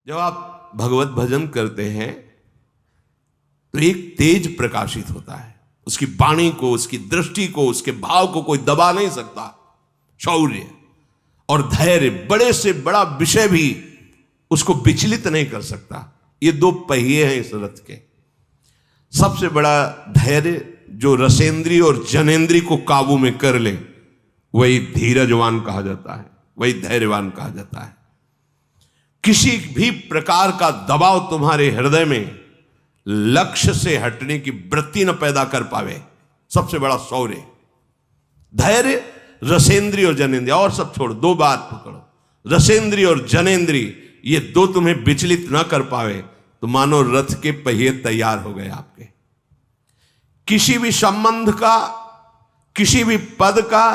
जब आप भगवत भजन करते हैं तो एक तेज प्रकाशित होता है। उसकी वाणी को, उसकी दृष्टि को, उसके भाव को कोई दबा नहीं सकता। शौर्य और धैर्य, बड़े से बड़ा विषय भी उसको विचलित नहीं कर सकता। ये दो पहिए हैं इस रथ के। सबसे बड़ा धैर्य जो रसेंद्री और जनेंद्री को काबू में कर ले, वही धीरजवान कहा जाता है, वही धैर्यवान कहा जाता है। किसी भी प्रकार का दबाव तुम्हारे हृदय में लक्ष्य से हटने की वृत्ति न पैदा कर पावे, सबसे बड़ा शौर्य। धैर्य, रसेंद्री और जनेंद्री, और सब छोड़, दो बात पकड़ो। रसेंद्री और जनेंद्री, ये दो तुम्हें विचलित न कर पावे तो मानो रथ के पहिए तैयार हो गए आपके। किसी भी संबंध का, किसी भी पद का,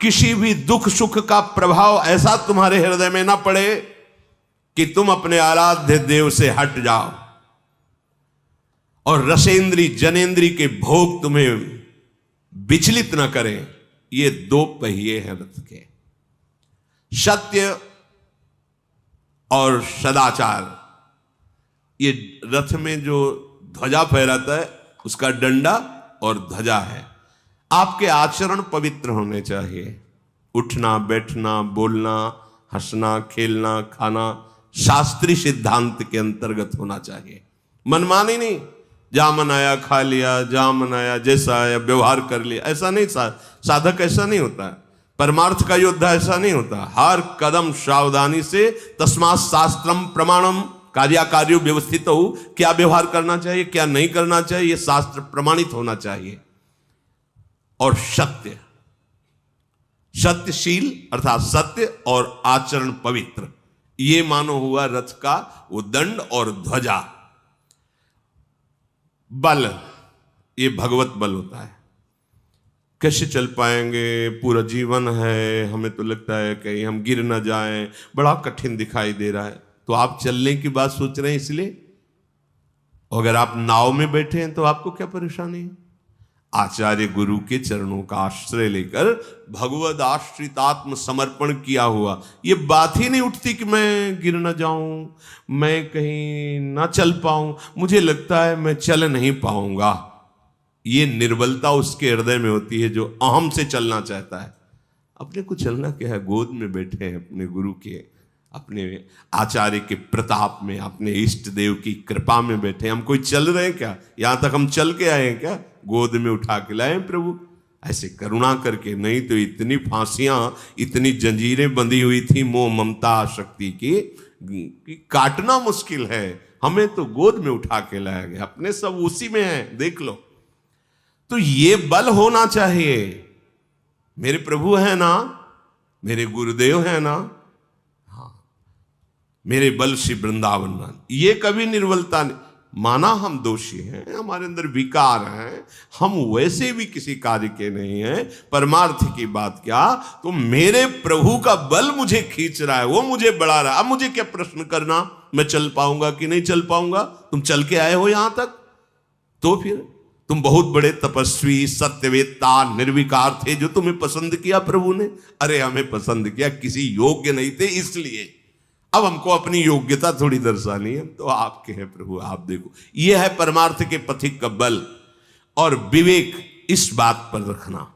किसी भी दुख सुख का प्रभाव ऐसा तुम्हारे हृदय में ना पड़े कि तुम अपने आराध्य देव से हट जाओ, और रसेंद्री जनेंद्री के भोग तुम्हें विचलित ना करें। ये दो पहिए हैं रथ के। सत्य और सदाचार, ये रथ में जो ध्वजा फहराता है उसका डंडा और ध्वजा है। आपके आचरण पवित्र होने चाहिए। उठना, बैठना, बोलना, हंसना, खेलना, खाना शास्त्रीय सिद्धांत के अंतर्गत होना चाहिए। मनमानी नहीं, जा मन आया खा लिया, जा मन आया जैसा आया व्यवहार कर लिया, ऐसा नहीं। साधक ऐसा नहीं होता है। परमार्थ का योद्धा ऐसा नहीं होता। हर कदम सावधानी से, तस्मात् शास्त्रम प्रमाणम कार्याकार्यो व्यवस्थित हो, क्या व्यवहार करना चाहिए, क्या नहीं करना चाहिए, यह शास्त्र प्रमाणित होना चाहिए। और सत्य, सत्यशील अर्थात सत्य और आचरण पवित्र, ये मानो हुआ रथ का वो दंड और ध्वजा। बल, ये भगवत बल होता है। कैसे चल पाएंगे, पूरा जीवन है, हमें तो लगता है कहीं हम गिर ना जाएं, बड़ा कठिन दिखाई दे रहा है, तो आप चलने की बात सोच रहे हैं इसलिए। अगर आप नाव में बैठे हैं तो आपको क्या परेशानी है। आचार्य गुरु के चरणों का आश्रय लेकर भगवद आश्रितात्म समर्पण किया हुआ, ये बात ही नहीं उठती कि मैं गिर न जाऊं, मैं कहीं ना चल पाऊं, मुझे लगता है मैं चल नहीं पाऊंगा। ये निर्बलता उसके हृदय में होती है जो अहम से चलना चाहता है। अपने को चलना क्या है, गोद में बैठे हैं अपने गुरु के, अपने आचार्य के प्रताप में, अपने इष्ट देव की कृपा में बैठे। हम कोई चल रहे हैं क्या, यहां तक हम चल के आए हैं क्या, गोद में उठा के लाए प्रभु, ऐसे करुणा करके। नहीं तो इतनी फांसियां, इतनी जंजीरें बंधी हुई थी मोह ममता शक्ति की कि काटना मुश्किल है। हमें तो गोद में उठा के लाया गया, अपने सब उसी में है, देख लो। तो ये बल होना चाहिए। मेरे प्रभु है ना, मेरे गुरुदेव है ना, मेरे बल से वृंदावन मान, ये कभी निर्बलता नहीं। माना हम दोषी हैं, हमारे अंदर विकार हैं, हम वैसे भी किसी कार्य के नहीं हैं, परमार्थ की बात क्या, तो मेरे प्रभु का बल मुझे खींच रहा है, वो मुझे बढ़ा रहा है। अब मुझे क्या प्रश्न करना, मैं चल पाऊंगा कि नहीं चल पाऊंगा। तुम चल के आए हो यहां तक, तो फिर तुम बहुत बड़े तपस्वी, सत्यवेत्ता, निर्विकार थे, जो तुम्हें पसंद किया प्रभु ने। अरे हमें पसंद किया, किसी योग्य नहीं थे इसलिए। अब हमको अपनी योग्यता थोड़ी दर्शानी है, तो आपके हैं प्रभु, आप देखो। यह है परमार्थ के पथिक का बल और विवेक। इस बात पर रखना,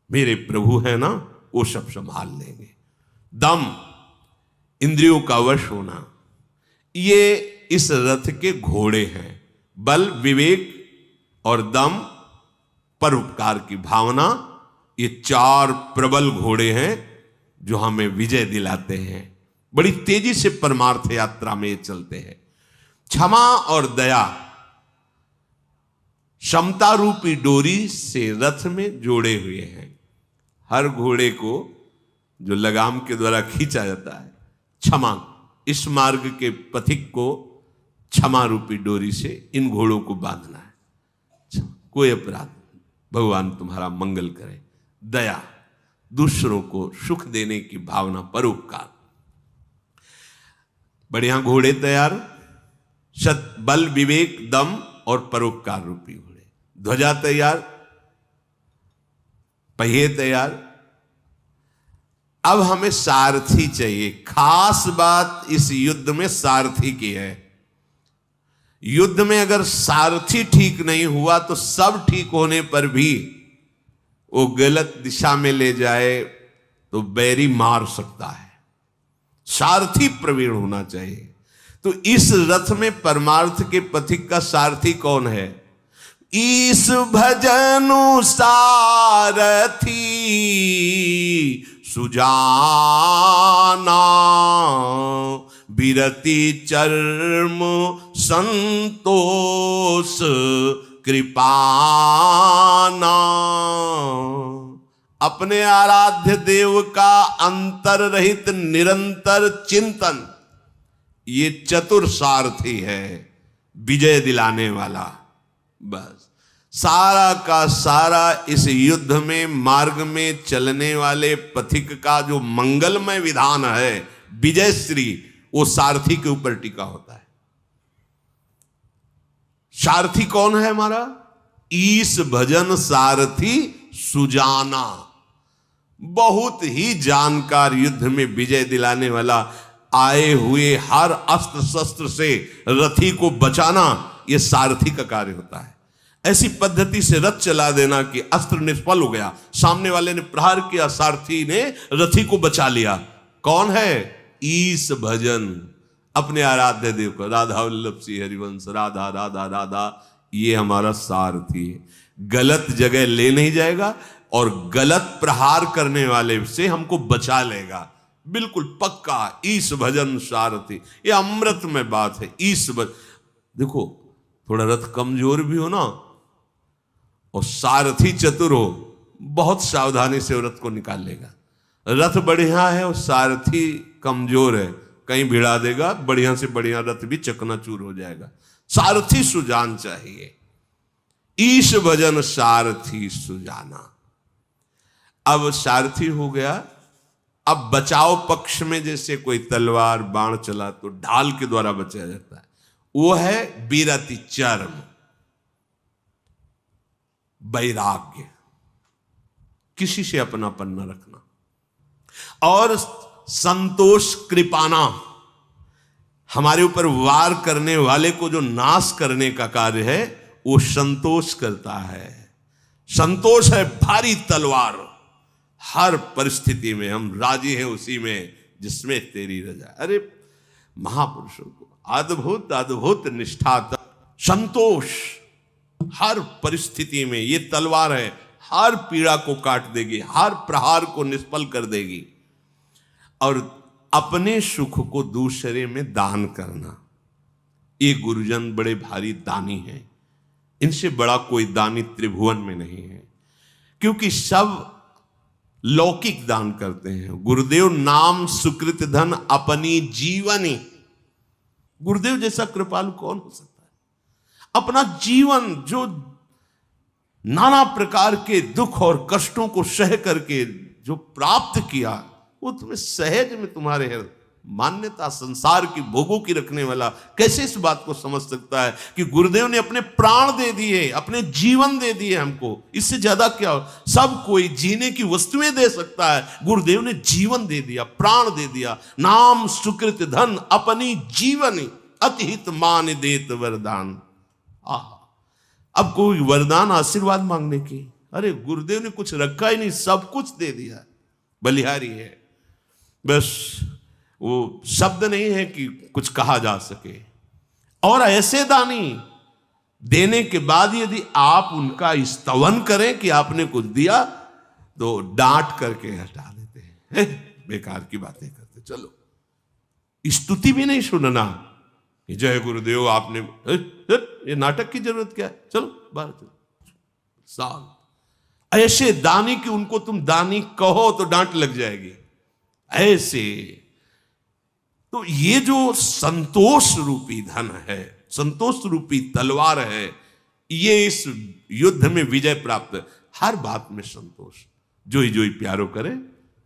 मेरे प्रभु है ना, वो सब संभाल लेंगे। दम, इंद्रियों का वश होना, ये इस रथ के घोड़े हैं। बल, विवेक और दम, परोपकार की भावना, ये चार प्रबल घोड़े हैं जो हमें विजय दिलाते हैं। बड़ी तेजी से परमार्थ यात्रा में ये चलते हैं। क्षमा और दया, समता रूपी डोरी से रथ में जोड़े हुए हैं। हर घोड़े को जो लगाम के द्वारा खींचा जाता है, क्षमा, इस मार्ग के पथिक को क्षमा रूपी डोरी से इन घोड़ों को बांधना है। कोई अपराध, भगवान तुम्हारा मंगल करे। दया, दूसरों को सुख देने की भावना, परोपकार। बढ़िया घोड़े तैयार, सत, बल, विवेक, दम और परोपकार रूपी घोड़े। ध्वजा तैयार, पहिए तैयार, अब हमें सारथी चाहिए। खास बात इस युद्ध में सारथी की है। युद्ध में अगर सारथी ठीक नहीं हुआ तो सब ठीक होने पर भी वो गलत दिशा में ले जाए तो बैरी मार सकता है। सारथी प्रवीण होना चाहिए। तो इस रथ में परमार्थ के पथिक का सारथी कौन है? ईस भजनु सारथी सुजाना, बिरति चर्म संतोष कृपाना। अपने आराध्य देव का अंतर रहित निरंतर चिंतन, ये चतुर सारथी है, विजय दिलाने वाला। बस सारा का सारा इस युद्ध में मार्ग में चलने वाले पथिक का जो मंगलमय विधान है, विजय श्री, वो सारथी के ऊपर टिका होता है। सारथी कौन है हमारा? ईश भजन सारथी सुजाना, बहुत ही जानकार, युद्ध में विजय दिलाने वाला। आए हुए हर अस्त्र शस्त्र से रथी को बचाना, यह सारथी का कार्य होता है। ऐसी पद्धति से रथ चला देना कि अस्त्र निष्फल हो गया, सामने वाले ने प्रहार किया, सारथी ने रथी को बचा लिया। कौन है? ईश भजन, अपने आराध्य देव को, राधा वल्लभ सिंह हरिवंश, राधा राधा राधा, ये हमारा सारथी है। गलत जगह ले नहीं जाएगा और गलत प्रहार करने वाले से हमको बचा लेगा, बिल्कुल पक्का। ईश भजन सारथी, ये अमृत में बात है। ईश भजन, देखो थोड़ा रथ कमजोर भी हो ना और सारथी चतुर हो, बहुत सावधानी से रथ को निकाल लेगा। रथ बढ़िया है और सारथी कमजोर है, कहीं भिड़ा देगा, बढ़िया से बढ़िया रथ भी चकनाचूर हो जाएगा। सारथी सुजान चाहिए। ईश भजन सारथी सुजाना। अब सारथी हो गया। अब बचाव पक्ष में जैसे कोई तलवार बाण चला तो ढाल के द्वारा बचाया जाता है, वो है बिरति चर्म, वैराग्य, किसी से अपनापन न रखना। और संतोष कृपाना, हमारे ऊपर वार करने वाले को जो नाश करने का कार्य है वो संतोष करता है। संतोष है भारी तलवार, हर परिस्थिति में हम राजी हैं उसी में जिसमें तेरी रजा। अरे महापुरुषों को अद्भुत अद्भुत निष्ठा, संतोष हर परिस्थिति में। ये तलवार है, हर पीड़ा को काट देगी, हर प्रहार को निष्फल कर देगी। और अपने सुख को दूसरे में दान करना, ये गुरुजन बड़े भारी दानी हैं। इनसे बड़ा कोई दानी त्रिभुवन में नहीं है, क्योंकि सब लौकिक दान करते हैं। गुरुदेव नाम सुकृत धन अपनी जीवनी, गुरुदेव जैसा कृपालु कौन हो सकता है? अपना जीवन जो नाना प्रकार के दुख और कष्टों को सह करके जो प्राप्त किया, वो तुम्हें सहज में तुम्हारे है। मान्यता संसार की भोगों की रखने वाला कैसे इस बात को समझ सकता है कि गुरुदेव ने अपने प्राण दे दिए, अपने जीवन दे दिए हमको, इससे ज्यादा क्या हो? सब कोई जीने की वस्तुएं दे सकता है, गुरुदेव ने जीवन दे दिया, प्राण दे दिया। नाम सुकृत धन अपनी जीवनी, अतिहित मान देत वरदान। अब कोई वरदान आशीर्वाद मांगने की, अरे गुरुदेव ने कुछ रखा ही नहीं, सब कुछ दे दिया। बलिहारी है, बस वो शब्द नहीं है कि कुछ कहा जा सके। और ऐसे दानी देने के बाद यदि आप उनका स्तवन करें कि आपने कुछ दिया, तो डांट करके हटा देते हैं, बेकार की बातें करते। चलो, स्तुति भी नहीं सुनना कि जय गुरुदेव आपने, ये नाटक की जरूरत क्या है? चलो बाहर चलो। साल ऐसे दानी कि उनको तुम दानी कहो तो डांट लग जाएगी, ऐसे। तो ये जो संतोष रूपी धन है, संतोष रूपी तलवार है, ये इस युद्ध में विजय प्राप्त। हर बात में संतोष, जोई जोई प्यारो करे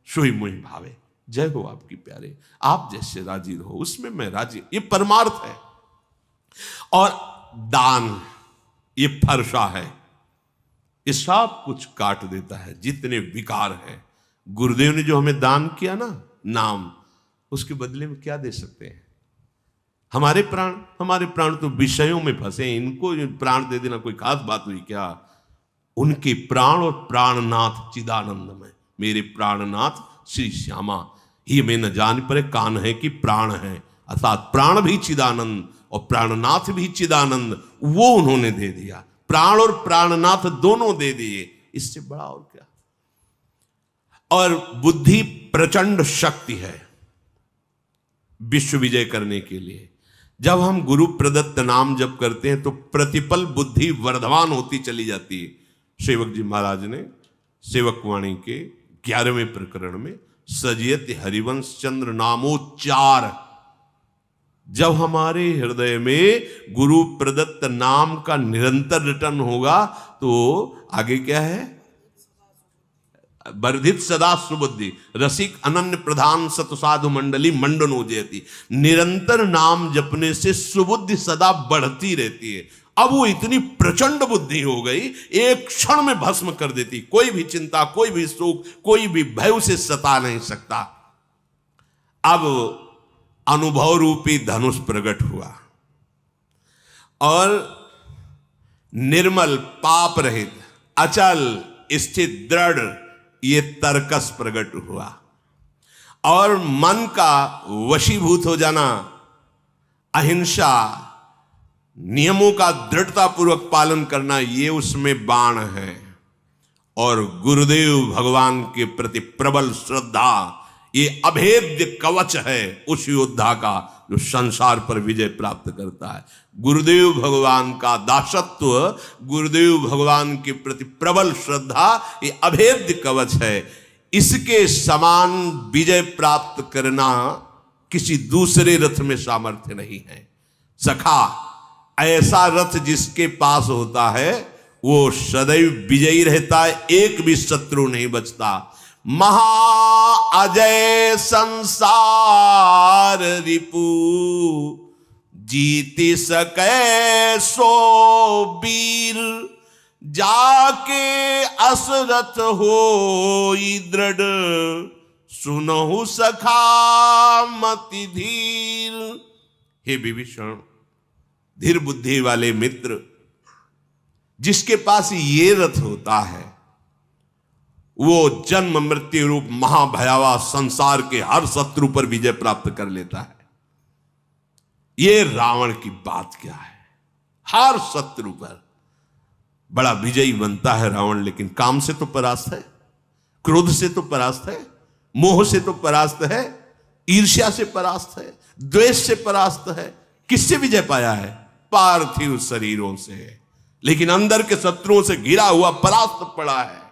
सोई मोहि भावे। जय हो आपकी प्यारे, आप जैसे राजी रहो उसमें मैं राजी, ये परमार्थ है। और दान, ये फरसा है, ये सब कुछ काट देता है जितने विकार है। गुरुदेव ने जो हमें दान किया ना नाम, उसके बदले में क्या दे सकते हैं? हमारे प्राण तो विषयों में फंसे, इनको प्राण दे देना कोई खास बात हुई क्या? उनके प्राण और प्राणनाथ चिदानंद में, मेरे प्राणनाथ श्री श्यामा ही में न जान पड़े कान है कि प्राण है, अर्थात प्राण भी चिदानंद और प्राणनाथ भी चिदानंद, वो उन्होंने दे दिया। प्राण और प्राणनाथ दोनों दे दिए, इससे बड़ा और क्या? और बुद्धि प्रचंड शक्ति है विश्व विजय करने के लिए। जब हम गुरु प्रदत्त नाम जप करते हैं तो प्रतिपल बुद्धि वर्धमान होती चली जाती है। सेवक जी महाराज ने सेवक वाणी के 11वें प्रकरण में सजियत हरिवंश चंद्र नामोच्चार, जब हमारे हृदय में गुरु प्रदत्त नाम का निरंतर रिटर्न होगा तो आगे क्या है? वर्धित सदा सुबुद्धि रसिक अनन्य प्रधान सत साधु मंडली मंडनो जयति। निरंतर नाम जपने से सुबुद्धि सदा बढ़ती रहती है। अब वो इतनी प्रचंड बुद्धि हो गई, एक क्षण में भस्म कर देती। कोई भी चिंता, कोई भी शोक, कोई भी भय उसे सता नहीं सकता। अब अनुभव रूपी धनुष प्रकट हुआ और निर्मल पाप रहित अचल स्थित दृढ़ ये तर्कस प्रकट हुआ और मन का वशीभूत हो जाना, अहिंसा, नियमों का दृढ़ता पूर्वक पालन करना, ये उसमें बाण है। और गुरुदेव भगवान के प्रति प्रबल श्रद्धा, ये अभेद्य कवच है उस योद्धा का जो संसार पर विजय प्राप्त करता है। गुरुदेव भगवान का दासत्व, गुरुदेव भगवान के प्रति प्रबल श्रद्धा, ये अभेद्य कवच है। इसके समान विजय प्राप्त करना किसी दूसरे रथ में सामर्थ्य नहीं है। सखा, ऐसा रथ जिसके पास होता है वो सदैव विजयी रहता है, एक भी शत्रु नहीं बचता। महा अजय संसार रिपु जीति सकै सो वीर, जाके असरथ होई दृढ़ सुनहु सखा मति धीर। हे विभीषण, धीर बुद्धि वाले मित्र, जिसके पास ये रथ होता है वो जन्म मृत्यु रूप महाभयावह संसार के हर शत्रु पर विजय प्राप्त कर लेता है। ये रावण की बात क्या है? हर शत्रु पर बड़ा विजयी बनता है रावण, लेकिन काम से तो परास्त है, क्रोध से तो परास्त है, मोह से तो परास्त है, ईर्ष्या से परास्त है, द्वेष से परास्त है। किससे विजय पाया है? पार्थिव शरीरों से, लेकिन अंदर के शत्रुओं से घिरा हुआ परास्त पड़ा है।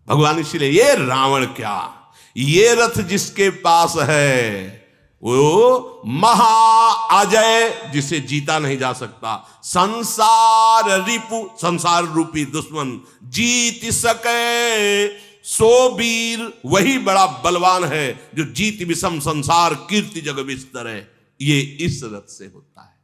भगवान इसलिए ये रावण क्या, ये रथ जिसके पास है वो महा अजय, जिसे जीता नहीं जा सकता। संसार रिपु, संसार रूपी दुश्मन जीत सके सो वीर, वही बड़ा बलवान है जो जीत विषम संसार कीर्ति जग विस्तर है। ये इस रथ से होता है।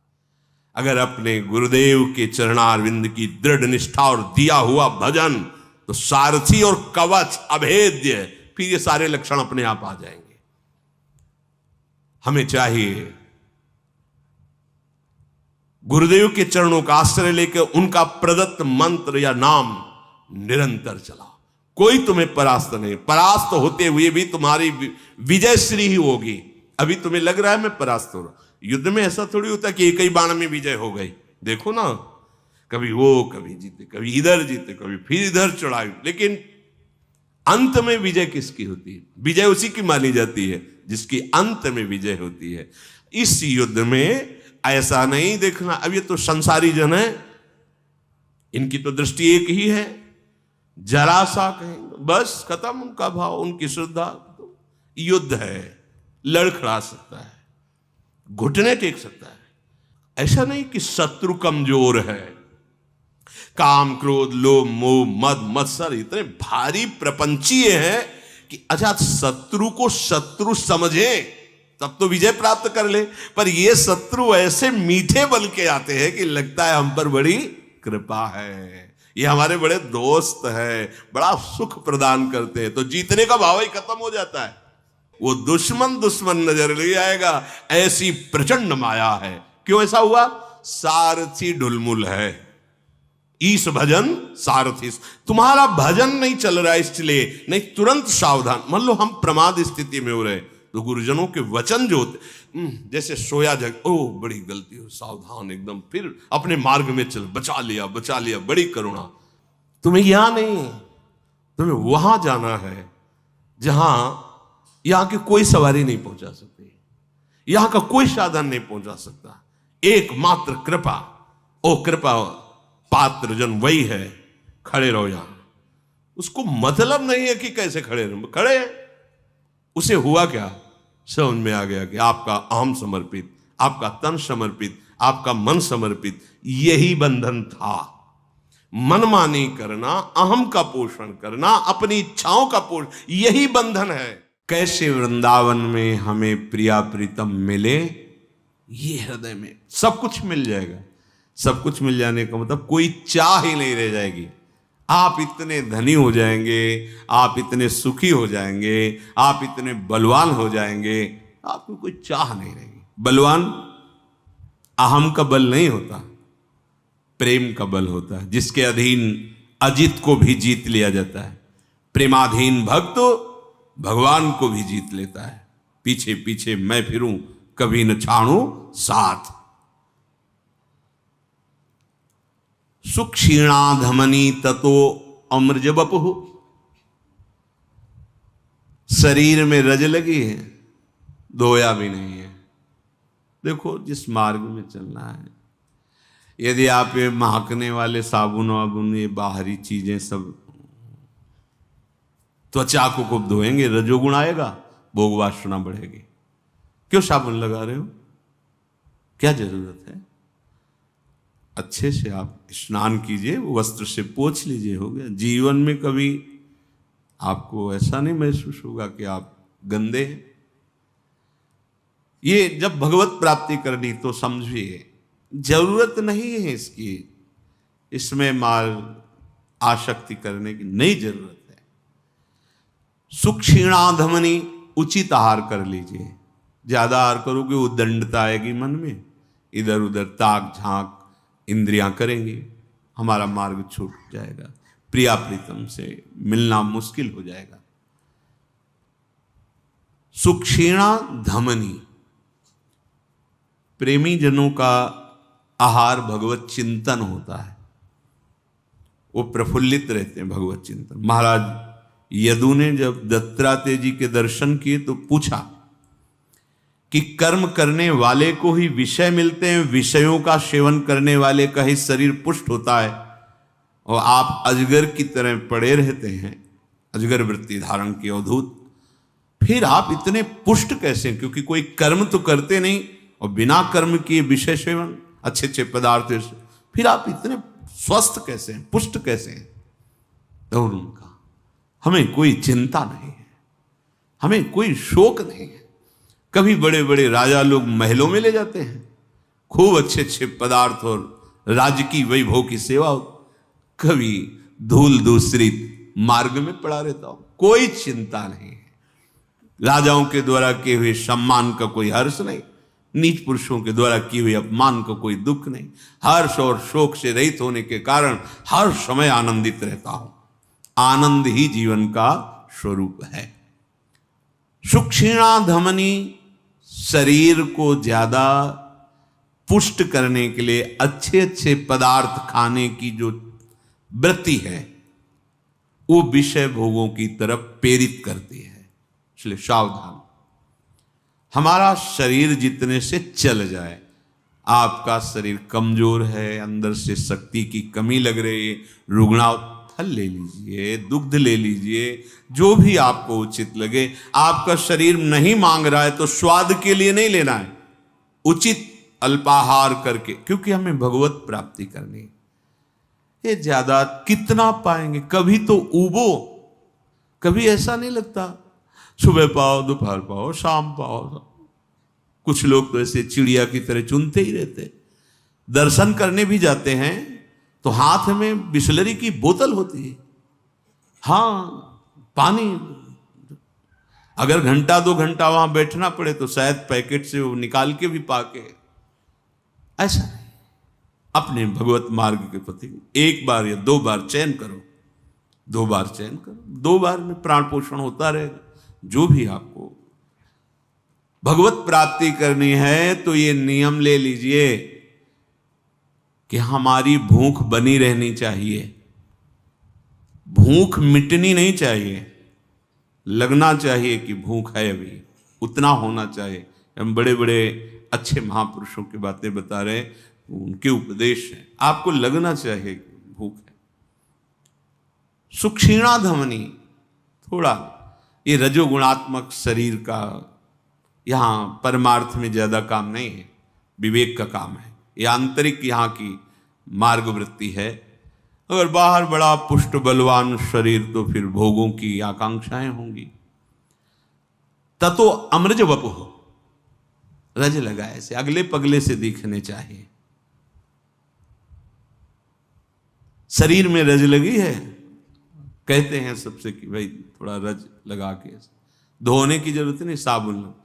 अगर अपने गुरुदेव के चरणारविंद की दृढ़ निष्ठा और दिया हुआ भजन, तो सारथी और कवच अभेद्य, फिर ये सारे लक्षण अपने आप आ जाएंगे। हमें चाहिए गुरुदेव के चरणों का आश्रय लेकर उनका प्रदत्त मंत्र या नाम निरंतर चलाओ। कोई तुम्हें परास्त नहीं, परास्त होते हुए भी तुम्हारी विजय श्री ही होगी। अभी तुम्हें लग रहा है मैं परास्त हो रहा, युद्ध में ऐसा थोड़ी होता कि एक ही बाण में विजय हो गई। देखो ना, कभी वो कभी जीते, कभी इधर जीते, कभी फिर इधर चढ़ाई, लेकिन अंत में विजय किसकी होती है? विजय उसी की मानी जाती है जिसकी अंत में विजय होती है। इस युद्ध में ऐसा नहीं देखना अब ये तो संसारी जन है, इनकी तो दृष्टि एक ही है, जरा सा कहेंगे बस खत्म उनका भाव, उनकी श्रद्धा। तो युद्ध है, लड़खड़ा सकता है, घुटने टेक सकता है। ऐसा नहीं कि शत्रु कमजोर है। काम क्रोध लोभ मोह मद मत्सर इतने भारी प्रपंचीय हैं कि अच्छा शत्रु को शत्रु समझे तब तो विजय प्राप्त कर ले, पर ये शत्रु ऐसे मीठे बल के आते हैं कि लगता है हम पर बड़ी कृपा है। ये हमारे बड़े दोस्त हैं, बड़ा सुख प्रदान करते हैं, तो जीतने का भाव ही खत्म हो जाता है। वो दुश्मन दुश्मन नजर नहीं आएगा, ऐसी प्रचंड माया है। क्यों ऐसा हुआ? सारथी ढुलमुल है। ईश भजन सारथी, तुम्हारा भजन नहीं चल रहा है, इसलिए नहीं, तुरंत सावधान। मान लो हम प्रमाद स्थिति में हो रहे, तो गुरुजनों के वचन जो होते, जैसे सोया जग, ओ बड़ी गलती हो, सावधान एकदम, फिर अपने मार्ग में चल, बचा लिया बचा लिया, बड़ी करुणा। तुम्हें यहां नहीं, तुम्हें वहां जाना है जहां यहां की कोई सवारी नहीं पहुंचा सकती, यहां का कोई साधन नहीं पहुंचा सकता, एकमात्र कृपा। ओ कृपा पात्र जन वही है, खड़े रहो यहां। उसको मतलब नहीं है कि कैसे खड़े रहो, खड़े हैं। उसे हुआ क्या? समझ में आ गया कि आपका अहम समर्पित, आपका तन समर्पित, आपका मन समर्पित, यही बंधन था। मनमानी करना, अहम का पोषण करना, अपनी इच्छाओं का पोषण, यही बंधन है। कैसे वृंदावन में हमें प्रिया प्रीतम मिले, ये हृदय में सब कुछ मिल जाएगा। सब कुछ मिल जाने का मतलब कोई चाह ही नहीं रह जाएगी। आप इतने धनी हो जाएंगे, आप इतने सुखी हो जाएंगे, आप इतने बलवान हो जाएंगे, आपको कोई चाह नहीं रहेगी। बलवान अहम का बल नहीं होता, प्रेम का बल होता है, जिसके अधीन अजित को भी जीत लिया जाता है। प्रेमाधीन भक्त भगवान को भी जीत लेता है। पीछे पीछे मैं फिरूं, कभी न छाड़ू साथ। सुख क्षीणा धमनी ततो अमृज बपहु। शरीर में रज लगी है, धोया भी नहीं है। देखो जिस मार्ग में चलना है, यदि आप ये महकने वाले साबुन वाबुन, ये बाहरी चीजें सब त्वचा को खूब धोएंगे, रजोगुण आएगा, भोग वासना बढ़ेगी। क्यों साबुन लगा रहे हो? क्या जरूरत है? अच्छे से आप स्नान कीजिए, वस्त्र से पोंछ लीजिए, हो गया। जीवन में कभी आपको ऐसा नहीं महसूस होगा कि आप गंदे हैं। ये जब भगवत प्राप्ति करनी तो समझिए जरूरत नहीं है इसकी, इसमें माल आसक्ति करने की नहीं जरूरत है। सुक्षीणाधमनी, उचित आहार कर लीजिए। ज्यादा आहार करोगे वो दंडता आएगी मन में, इधर उधर ताक झांक इंद्रियां करेंगी, हमारा मार्ग छूट जाएगा, प्रिया प्रीतम से मिलना मुश्किल हो जाएगा। सुक्षीणा धमनी, प्रेमी जनों का आहार भगवत चिंतन होता है, वो प्रफुल्लित रहते हैं भगवत चिंतन। महाराज यदु ने जब दत्तात्रेय जी के दर्शन किए तो पूछा कि कर्म करने वाले को ही विषय मिलते हैं, विषयों का सेवन करने वाले का ही शरीर पुष्ट होता है, और आप अजगर की तरह पड़े रहते हैं, अजगर वृत्ति धारण की अवधूत, फिर आप इतने पुष्ट कैसे? क्योंकि कोई कर्म तो करते नहीं, और बिना कर्म किए विषय सेवन अच्छे अच्छे पदार्थों से, फिर आप इतने स्वस्थ कैसे हैं, पुष्ट कैसे हैं? तो उनका हमें कोई चिंता नहीं है, हमें कोई शोक नहीं है। कभी बड़े बड़े राजा लोग महलों में ले जाते हैं, खूब अच्छे अच्छे पदार्थ और राज्य की वैभव की सेवा हो, कभी धूल दूसरित मार्ग में पड़ा रहता हो, कोई चिंता नहीं है। राजाओं के द्वारा किए हुए सम्मान का कोई हर्ष नहीं, नीच पुरुषों के द्वारा किए हुए अपमान का कोई दुख नहीं। हर्ष और शोक से रहित होने के कारण हर समय आनंदित रहता हूं। आनंद ही जीवन का स्वरूप है। सुक्षीणा धमनी, शरीर को ज्यादा पुष्ट करने के लिए अच्छे अच्छे पदार्थ खाने की जो वृत्ति है, वो विषय भोगों की तरफ प्रेरित करती है। इसलिए सावधान। हमारा शरीर जितने से चल जाए, आपका शरीर कमजोर है, अंदर से शक्ति की कमी लग रही है, रुग्णा, फल ले लीजिए, दुग्ध ले लीजिए, जो भी आपको उचित लगे। आपका शरीर नहीं मांग रहा है तो स्वाद के लिए नहीं लेना है, उचित अल्पाहार करके, क्योंकि हमें भगवत प्राप्ति करनी है। ये ज्यादा कितना पाएंगे? कभी तो उबो, कभी ऐसा नहीं लगता सुबह पाओ, दोपहर पाओ, शाम पाओ। कुछ लोग तो ऐसे चिड़िया की तरह चुनते ही रहते। दर्शन करने भी जाते हैं तो हाथ में बिसलरी की बोतल होती है, हाँ पानी, अगर घंटा 2 घंटा वहां बैठना पड़े तो शायद पैकेट से वो निकाल के भी पाके। ऐसा नहीं, अपने भगवत मार्ग के प्रति 1 बार या 2 बार चयन करो, 2 बार चयन करो, 2 बार में प्राण पोषण होता रहेगा। जो भी आपको भगवत प्राप्ति करनी है तो ये नियम ले लीजिए कि हमारी भूख बनी रहनी चाहिए, भूख मिटनी नहीं चाहिए, लगना चाहिए कि भूख है, अभी उतना होना चाहिए। हम बड़े बड़े अच्छे महापुरुषों की बातें बता रहे हैं, उनके उपदेश हैं, आपको लगना चाहिए कि भूख है। सुक्षीणा धमनी, थोड़ा ये रजोगुणात्मक शरीर का यहां परमार्थ में ज्यादा काम नहीं है, विवेक का काम है, ये आंतरिक यहाँ की मार्ग वृत्ति है। अगर बाहर बड़ा पुष्ट बलवान शरीर तो फिर भोगों की आकांक्षाएं होंगी। ततो अमृज वपुः, रज लगा ऐसे अगले पगले से दिखने चाहिए। शरीर में रज लगी है, कहते हैं सबसे कि भाई थोड़ा रज लगा के, धोने की जरूरत नहीं, साबुन लो।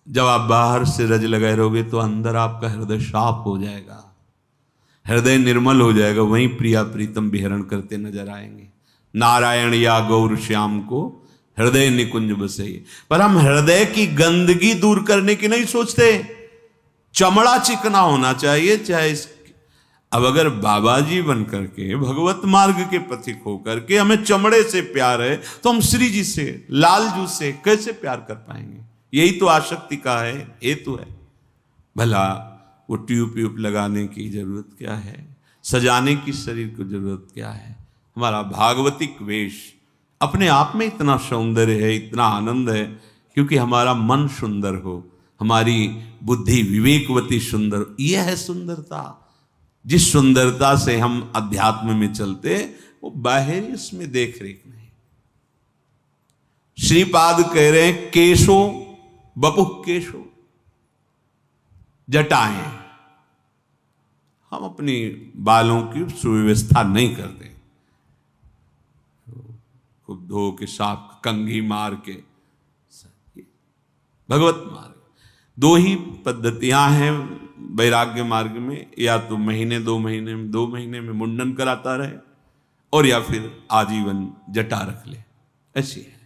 जब आप बाहर से रज लगाए रहोगे तो अंदर आपका हृदय साफ हो जाएगा, हृदय निर्मल हो जाएगा, वहीं प्रिया प्रीतम विहरण करते नजर आएंगे। नारायण या गौर श्याम को हृदय निकुंज बसे। पर हम हृदय की गंदगी दूर करने की नहीं सोचते, चमड़ा चिकना होना चाहिए। चाहे अब अगर बाबा जी बन करके भगवत मार्ग के पथिक होकर के हमें चमड़े से प्यार है तो हम श्री जी से, लालजू से कैसे प्यार कर पाएंगे? यही तो आसक्ति का है हेतु है। भला वो ट्यूब लगाने की जरूरत क्या है, सजाने की शरीर को जरूरत क्या है? हमारा भागवतिक वेश अपने आप में इतना सौंदर्य है, इतना आनंद है, क्योंकि हमारा मन सुंदर हो, हमारी बुद्धि विवेकवती सुंदर, यह है सुंदरता। जिस सुंदरता से हम अध्यात्म में चलते वो बाहरी इसमें देख रेख नहीं। श्रीपाद कह रहे हैं केशो बपुः केशो, जटाएं, हम अपनी बालों की सुव्यवस्था नहीं करते, खूब धो के साफ कंघी मार के। भगवत मार्ग 2 ही पद्धतियां हैं वैराग्य मार्ग में, या तो महीने 2 महीने में मुंडन कराता रहे, और या फिर आजीवन जटा रख ले, ऐसी है।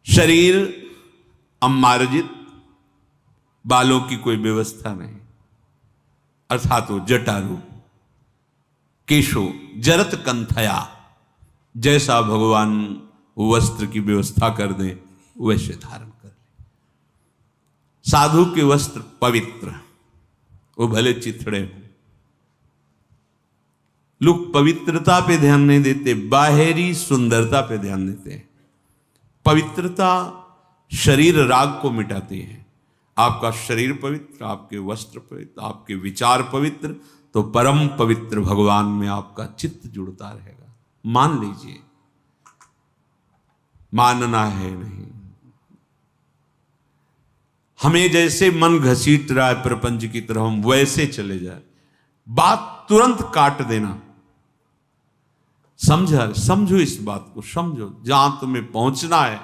शरीर अमार्जित, बालों की कोई व्यवस्था नहीं, अर्थात वो जटा रूप। केशो जरत कंथया, जैसा भगवान वस्त्र की व्यवस्था कर दें वैसे धारण कर ले। साधु के वस्त्र पवित्र, वो भले चिथड़े हो। लोग पवित्रता पे ध्यान नहीं देते, बाहरी सुंदरता पे ध्यान देते हैं। पवित्रता शरीर राग को मिटाती है। आपका शरीर पवित्र, आपके वस्त्र पवित्र, आपके विचार पवित्र, तो परम पवित्र भगवान में आपका चित्त जुड़ता रहेगा। मान लीजिए, मानना है नहीं। हमें जैसे मन घसीट रहा है प्रपंच की तरफ, हम वैसे चले जाए, बात तुरंत काट देना। समझो इस बात को, समझो जहां तुम्हें पहुंचना है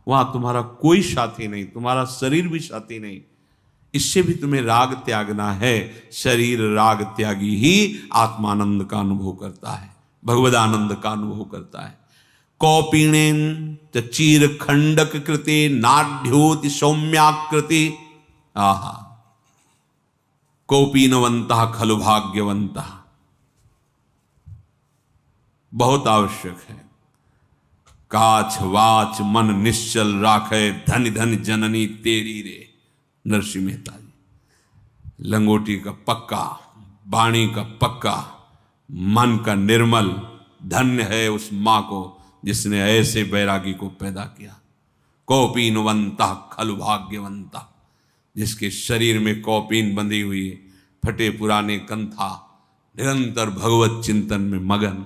वहां तुम्हारा कोई साथी नहीं, तुम्हारा शरीर भी साथी नहीं। इससे भी तुम्हें राग त्यागना है। शरीर राग त्यागी ही आत्मानंद का अनुभव करता है, भगवदानंद का अनुभव करता है। कौपीणेन चीर खंडक कृते नाढ्योति सौम्याकृति, आहा कौपीनवंतः खलु भाग्यवंतः। बहुत आवश्यक है। काछ वाच मन निश्चल राखे, धन धन जननी तेरी रे। नरसिंह मेहता जी। लंगोटी का पक्का, वाणी का पक्का, मन का निर्मल, धन्य है उस मां को जिसने ऐसे बैरागी को पैदा किया। कौपीनवंतः खलु भाग्यवंतः, जिसके शरीर में कौपीन बंधी हुई है, फटे पुराने कंथा, निरंतर भगवत चिंतन में मगन।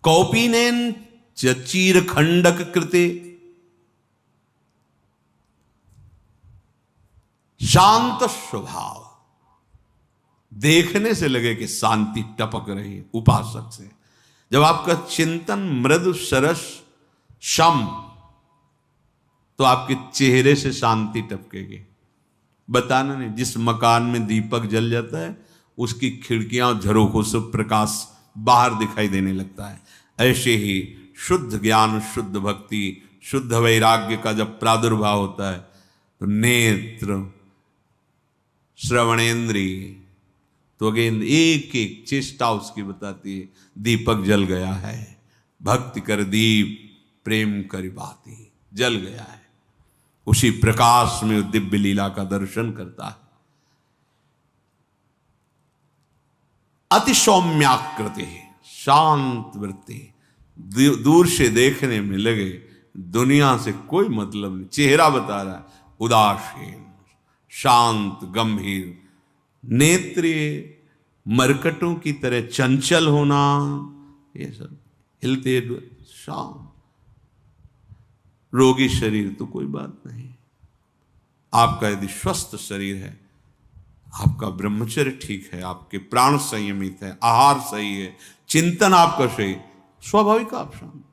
कौपीनेन चीर खंडक कृते, शांत स्वभाव, देखने से लगे कि शांति टपक रही है उपासक से। जब आपका चिंतन मृदु सरस शम, तो आपके चेहरे से शांति टपकेगी। बताना नहीं, जिस मकान में दीपक जल जाता है उसकी खिड़कियां झरोखों से प्रकाश बाहर दिखाई देने लगता है। ऐसे ही शुद्ध ज्ञान, शुद्ध भक्ति, शुद्ध वैराग्य का जब प्रादुर्भाव होता है तो नेत्र, श्रवणेन्द्रिय, तो अगेन एक एक चेष्टा उसकी बताती है दीपक जल गया है। भक्ति कर दीप प्रेम कर बाती, जल गया है। उसी प्रकाश में दिव्य लीला का दर्शन करता है। अति सौम्याकृति, शांत वृत्ति, दूर से देखने में लगे दुनिया से कोई मतलब नहीं। चेहरा बता रहा है उदासीन, शांत, गंभीर। नेत्र मरकटों की तरह चंचल होना, ये सब हिलते शांत। रोगी शरीर तो कोई बात नहीं। आपका यदि स्वस्थ शरीर है, आपका ब्रह्मचर्य ठीक है, आपके प्राण संयमित है, आहार सही है, चिंतन आपका सही, स्वाभाविक आप शांत।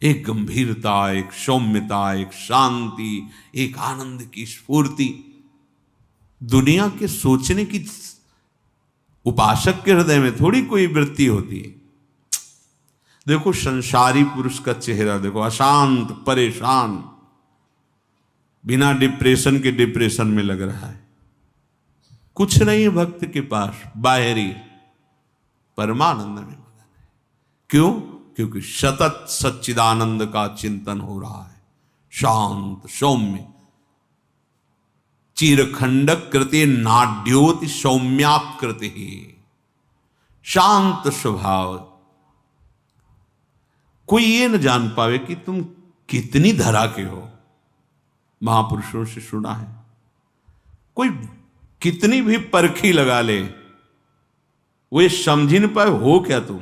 एक गंभीरता, एक सौम्यता, एक शांति, एक आनंद की स्फूर्ति दुनिया के सोचने की उपासक के हृदय में थोड़ी कोई वृत्ति होती है। देखो संसारी पुरुष का चेहरा देखो, अशांत, परेशान, बिना डिप्रेशन के डिप्रेशन में लग रहा है। कुछ नहीं है भक्त के पास, बाहरी परमानंद में मगन है। क्यों? क्योंकि सतत सच्चिदानंद का चिंतन हो रहा है। शांत, सौम्य, चिरखंडक कृति नाड्योति सौम्याकृति, शांत स्वभाव। कोई ये न जान पावे कि तुम कितनी धरा के हो। महापुरुषों से सुना है, कोई कितनी भी परखी लगा ले, वो ये समझ ही नहीं पाए हो क्या तुम।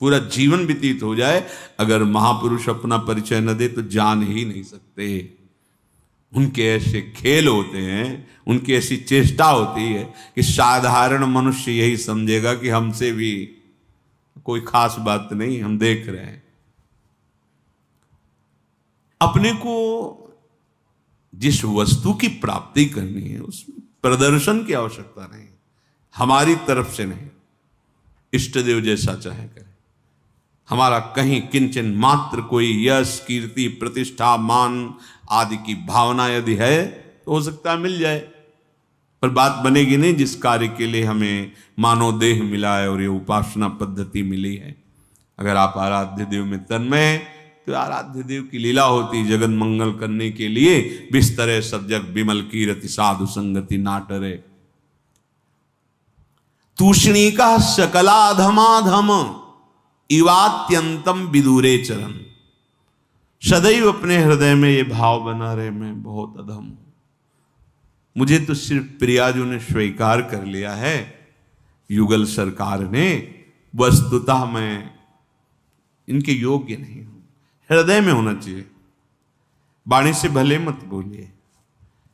पूरा जीवन व्यतीत हो जाए, अगर महापुरुष अपना परिचय न दे तो जान ही नहीं सकते। उनके ऐसे खेल होते हैं, उनकी ऐसी चेष्टा होती है कि साधारण मनुष्य यही समझेगा कि हमसे भी कोई खास बात नहीं, हम देख रहे हैं। अपने को जिस वस्तु की प्राप्ति करनी है उसमें प्रदर्शन की आवश्यकता नहीं, हमारी तरफ से नहीं। इष्ट देव जैसा चाहे करे, हमारा कहीं किंचन मात्र कोई यश, कीर्ति, प्रतिष्ठा, मान आदि की भावना यदि है तो हो सकता है मिल जाए, पर बात बनेगी नहीं जिस कार्य के लिए हमें मानव देह मिला है और ये उपासना पद्धति मिली है। अगर आप आराध्य देव में तन्मय हैं तो आराध्य देव की लीला होती जगन मंगल करने के लिए। बिस्तरे सब जग विमल कीरति, साधु संगति नाटरे। तूष्णिका सकलाधमाधम इवात्यंतम विदुरे चरण। सदैव अपने हृदय में ये भाव बना रहे, मैं बहुत अधम हूं, मुझे तो सिर्फ प्रियाजू ने स्वीकार कर लिया है, युगल सरकार ने, वस्तुतः मैं इनके योग्य नहीं हूं। हृदय में होना चाहिए, वाणी से भले मत बोलिए,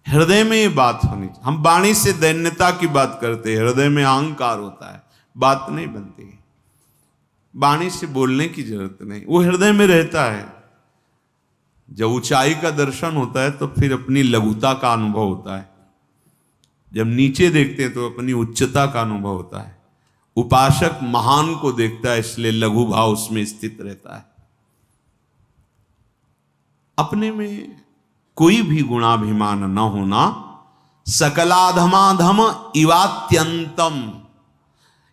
हृदय में ये बात होनी चाहिए। हम वाणी से दैन्यता की बात करते हैं, हृदय में अहंकार होता है, बात नहीं बनती। वाणी से बोलने की जरूरत नहीं, वो हृदय में रहता है। जब ऊंचाई का दर्शन होता है तो फिर अपनी लघुता का अनुभव होता है, जब नीचे देखते हैं तो अपनी उच्चता का अनुभव होता है। उपासक महान को देखता है, इसलिए लघु भाव उसमें स्थित रहता है। अपने में कोई भी गुणाभिमान न होना, सकलाधमाधम इवात्यंतम,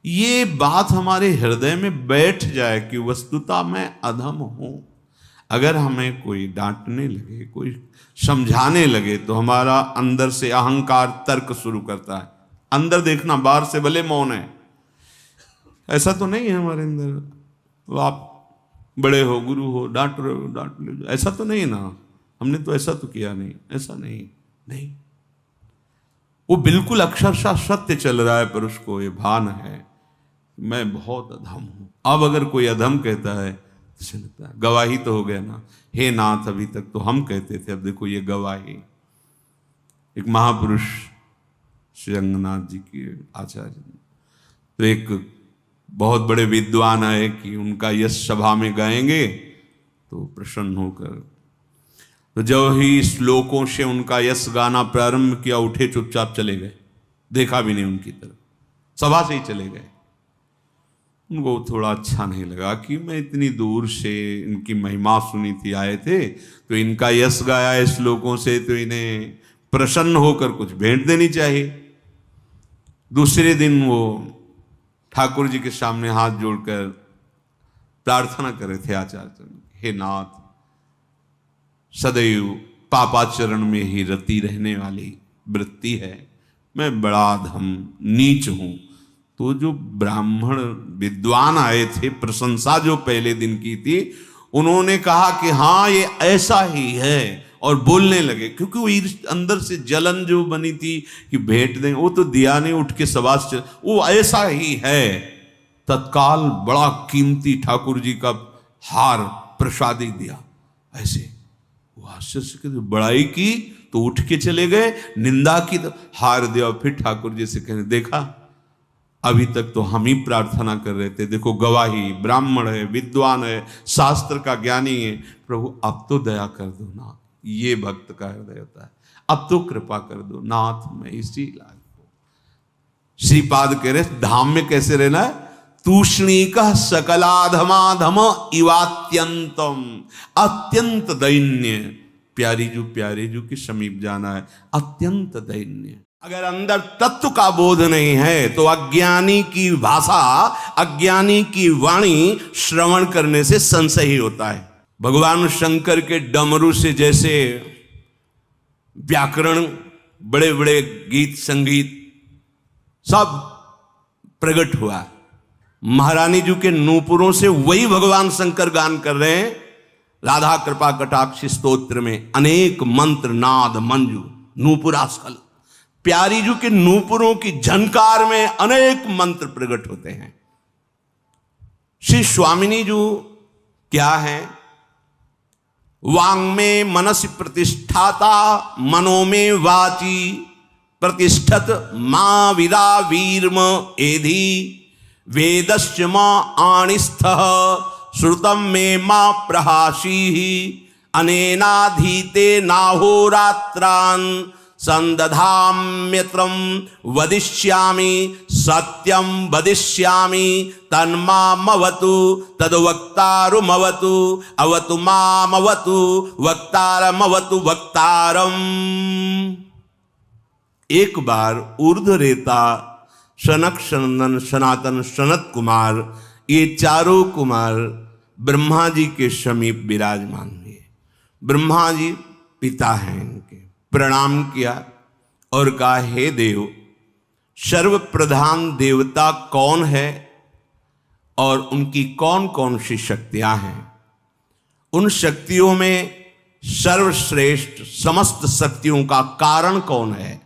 ये बात हमारे हृदय में बैठ जाए कि वस्तुतः मैं अधम हूं। अगर हमें कोई डांटने लगे, कोई समझाने लगे तो हमारा अंदर से अहंकार तर्क शुरू करता है। अंदर देखना, बाहर से भले मौन है, ऐसा तो नहीं है हमारे अंदर, तो आप बड़े हो, गुरु हो, डांट रहे हो, डांट लो, ऐसा तो नहीं ना, हमने तो ऐसा तो किया नहीं, ऐसा नहीं। नहीं, वो बिल्कुल अक्षरशः सत्य चल रहा है, पर उसको ये भान है मैं बहुत अधम हूं। अब अगर कोई अधम कहता है तो चलता है, गवाही तो हो गया ना। हे नाथ, अभी तक तो हम कहते थे, अब देखो ये गवाही। एक महापुरुष श्री रंगनाथ जी के आचार्य। तो एक बहुत बड़े विद्वान आए कि उनका यश सभा में गाएंगे तो प्रसन्न होकर, तो जब ही श्लोकों से उनका यश गाना प्रारंभ किया, उठे चुपचाप चले गए, देखा भी नहीं उनकी तरफ, सभा से ही चले गए। उनको थोड़ा अच्छा नहीं लगा कि मैं इतनी दूर से इनकी महिमा सुनी थी, आए थे तो इनका यश गाया है श्लोकों से, तो इन्हें प्रसन्न होकर कुछ भेंट देनी चाहिए। दूसरे दिन वो ठाकुर जी के सामने हाथ जोड़कर प्रार्थना कर रहे थे आचार्य, हे नाथ, सदैव पापाचरण में ही रति रहने वाली वृत्ति है, मैं बड़ा अधम नीच हूं। तो जो ब्राह्मण विद्वान आए थे, प्रशंसा जो पहले दिन की थी, उन्होंने कहा कि हाँ ये ऐसा ही है, और बोलने लगे, क्योंकि वो अंदर से जलन जो बनी थी कि भेंट देंगे, वो तो दिया नहीं, उठ के सवास चल, वो ऐसा ही है। तत्काल बड़ा कीमती ठाकुर जी का हार प्रसादी दिया। ऐसे वो आश्चर्य से बड़ाई की तो उठ के चले गए, निंदा की तो हार दिया। फिर ठाकुर जी से कहने, देखा अभी तक तो हम ही प्रार्थना कर रहे थे, देखो गवाही, ब्राह्मण है, विद्वान है, शास्त्र का ज्ञानी है, प्रभु अब तो दया कर दो ना। ये भक्त का हृदय होता है, अब तो कृपा कर दो नाथ, मैं इसी लायक हूं। श्रीपाद कह रहे धाम में कैसे रहना है, तूष्णीक सकलाधमाधम इवात्यंतम, अत्यंत दैन्य, प्यारी जू के समीप जाना है, अत्यंत दैन्य। अगर अंदर तत्व का बोध नहीं है तो अज्ञानी की भाषा, अज्ञानी की वाणी श्रवण करने से संशय ही होता है। भगवान शंकर के डमरू से जैसे व्याकरण, बड़े बड़े गीत संगीत सब प्रकट हुआ, महारानी जी के नूपुरों से वही भगवान शंकर गान कर रहे हैं। राधा कृपा कटाक्ष स्तोत्र में अनेक मंत्र, नाद, मंजू, नूपुरास्खल, प्यारी जी के नूपुरों की झनकार में अनेक मंत्र प्रकट होते हैं। श्री स्वामिनी जी क्या है, वांग में मनसि प्रतिष्ठाता, मनो में वाची प्रतिष्ठत, मां विदा वीर्म एधि, वेदस्य मां आणिस्थः, श्रुतम में मां प्रहासी, अनेनाधीते नाहोरात्रान्, संदधाम्यत्रम वदिष्यामि, सत्यम वदिष्यामि, तन्मामवतु तद्वक्तारमवतु, अवतु मामवतु वक्तारमवतु वक्तारम। एक बार ऊर्ध्वरेता, सनक सनंदन, सनातन, सनत कुमार, ये चारों कुमार ब्रह्मा जी के समीप विराजमान हुए। ब्रह्मा जी पिता हैं इनके, प्रणाम किया और कहा, हे देव, सर्व प्रधान देवता कौन है और उनकी कौन कौन सी शक्तियां हैं, उन शक्तियों में सर्वश्रेष्ठ समस्त शक्तियों का कारण कौन है।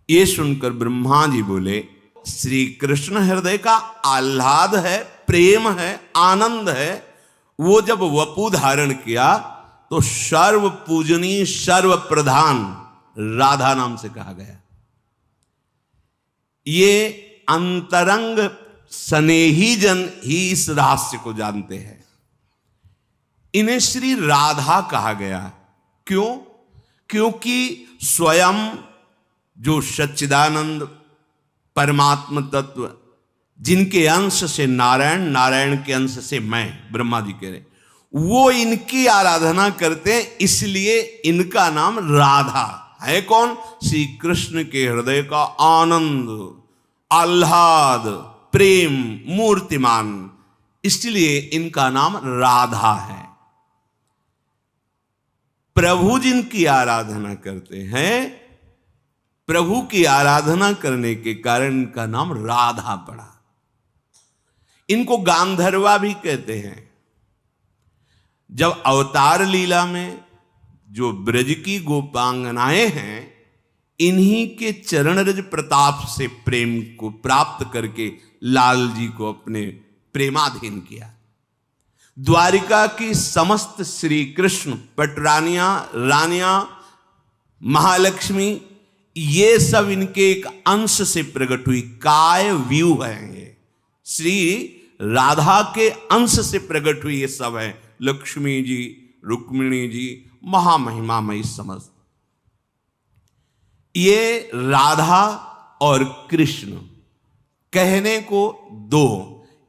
ये सुनकर ब्रह्मा जी बोले, श्री कृष्ण हृदय का आह्लाद है, प्रेम है, आनंद है। वो जब वपु धारण किया तो सर्व पूजनी, सर्व प्रधान राधा नाम से कहा गया। ये अंतरंग स्नेही जन ही इस रहस्य को जानते हैं। इन्हें श्री राधा कहा गया। क्यों? क्योंकि स्वयं जो सच्चिदानंद परमात्म तत्व, जिनके अंश से नारायण, नारायण के अंश से मैं, ब्रह्मा जी कह रहे, वो इनकी आराधना करते हैं, इसलिए इनका नाम राधा है। कौन? श्री कृष्ण के हृदय का आनंद, आह्लाद, प्रेम, मूर्तिमान, इसलिए इनका नाम राधा है। प्रभु जिनकी आराधना करते हैं, प्रभु की आराधना करने के कारण इनका नाम राधा पड़ा। इनको गांधर्वा भी कहते हैं। जब अवतार लीला में जो ब्रज की गोपांगनाएं हैं, इन्हीं के चरण रज प्रताप से प्रेम को प्राप्त करके लाल जी को अपने प्रेमाधीन किया। द्वारिका की समस्त श्री कृष्ण पटरानियां, रानियां, महालक्ष्मी, ये सब इनके एक अंश से प्रकट हुई, काय व्यू है ये, श्री राधा के अंश से प्रकट हुई ये सब है। लक्ष्मी जी, रुक्मिणी जी, महामहिमामयी समस्त। ये राधा और कृष्ण कहने को दो,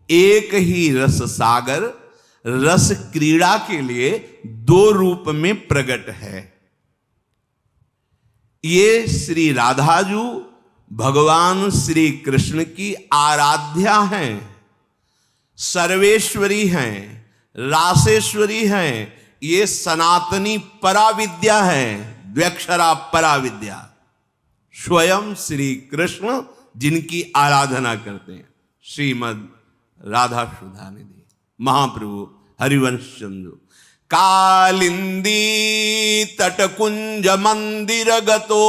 एक ही रस सागर, रस क्रीड़ा के लिए दो रूप में प्रकट है। ये श्री राधाजू भगवान श्री कृष्ण की आराध्या हैं, सर्वेश्वरी हैं, रासेश्वरी हैं। ये सनातनी पराविद्या है, द्व्यक्षरा पराविद्या। स्वयं श्री कृष्ण जिनकी आराधना करते हैं, श्रीमद राधा सुधा निधि महाप्रभु हरिवंश चंद्र। कालिंदी तटकुंज मंदिर गतो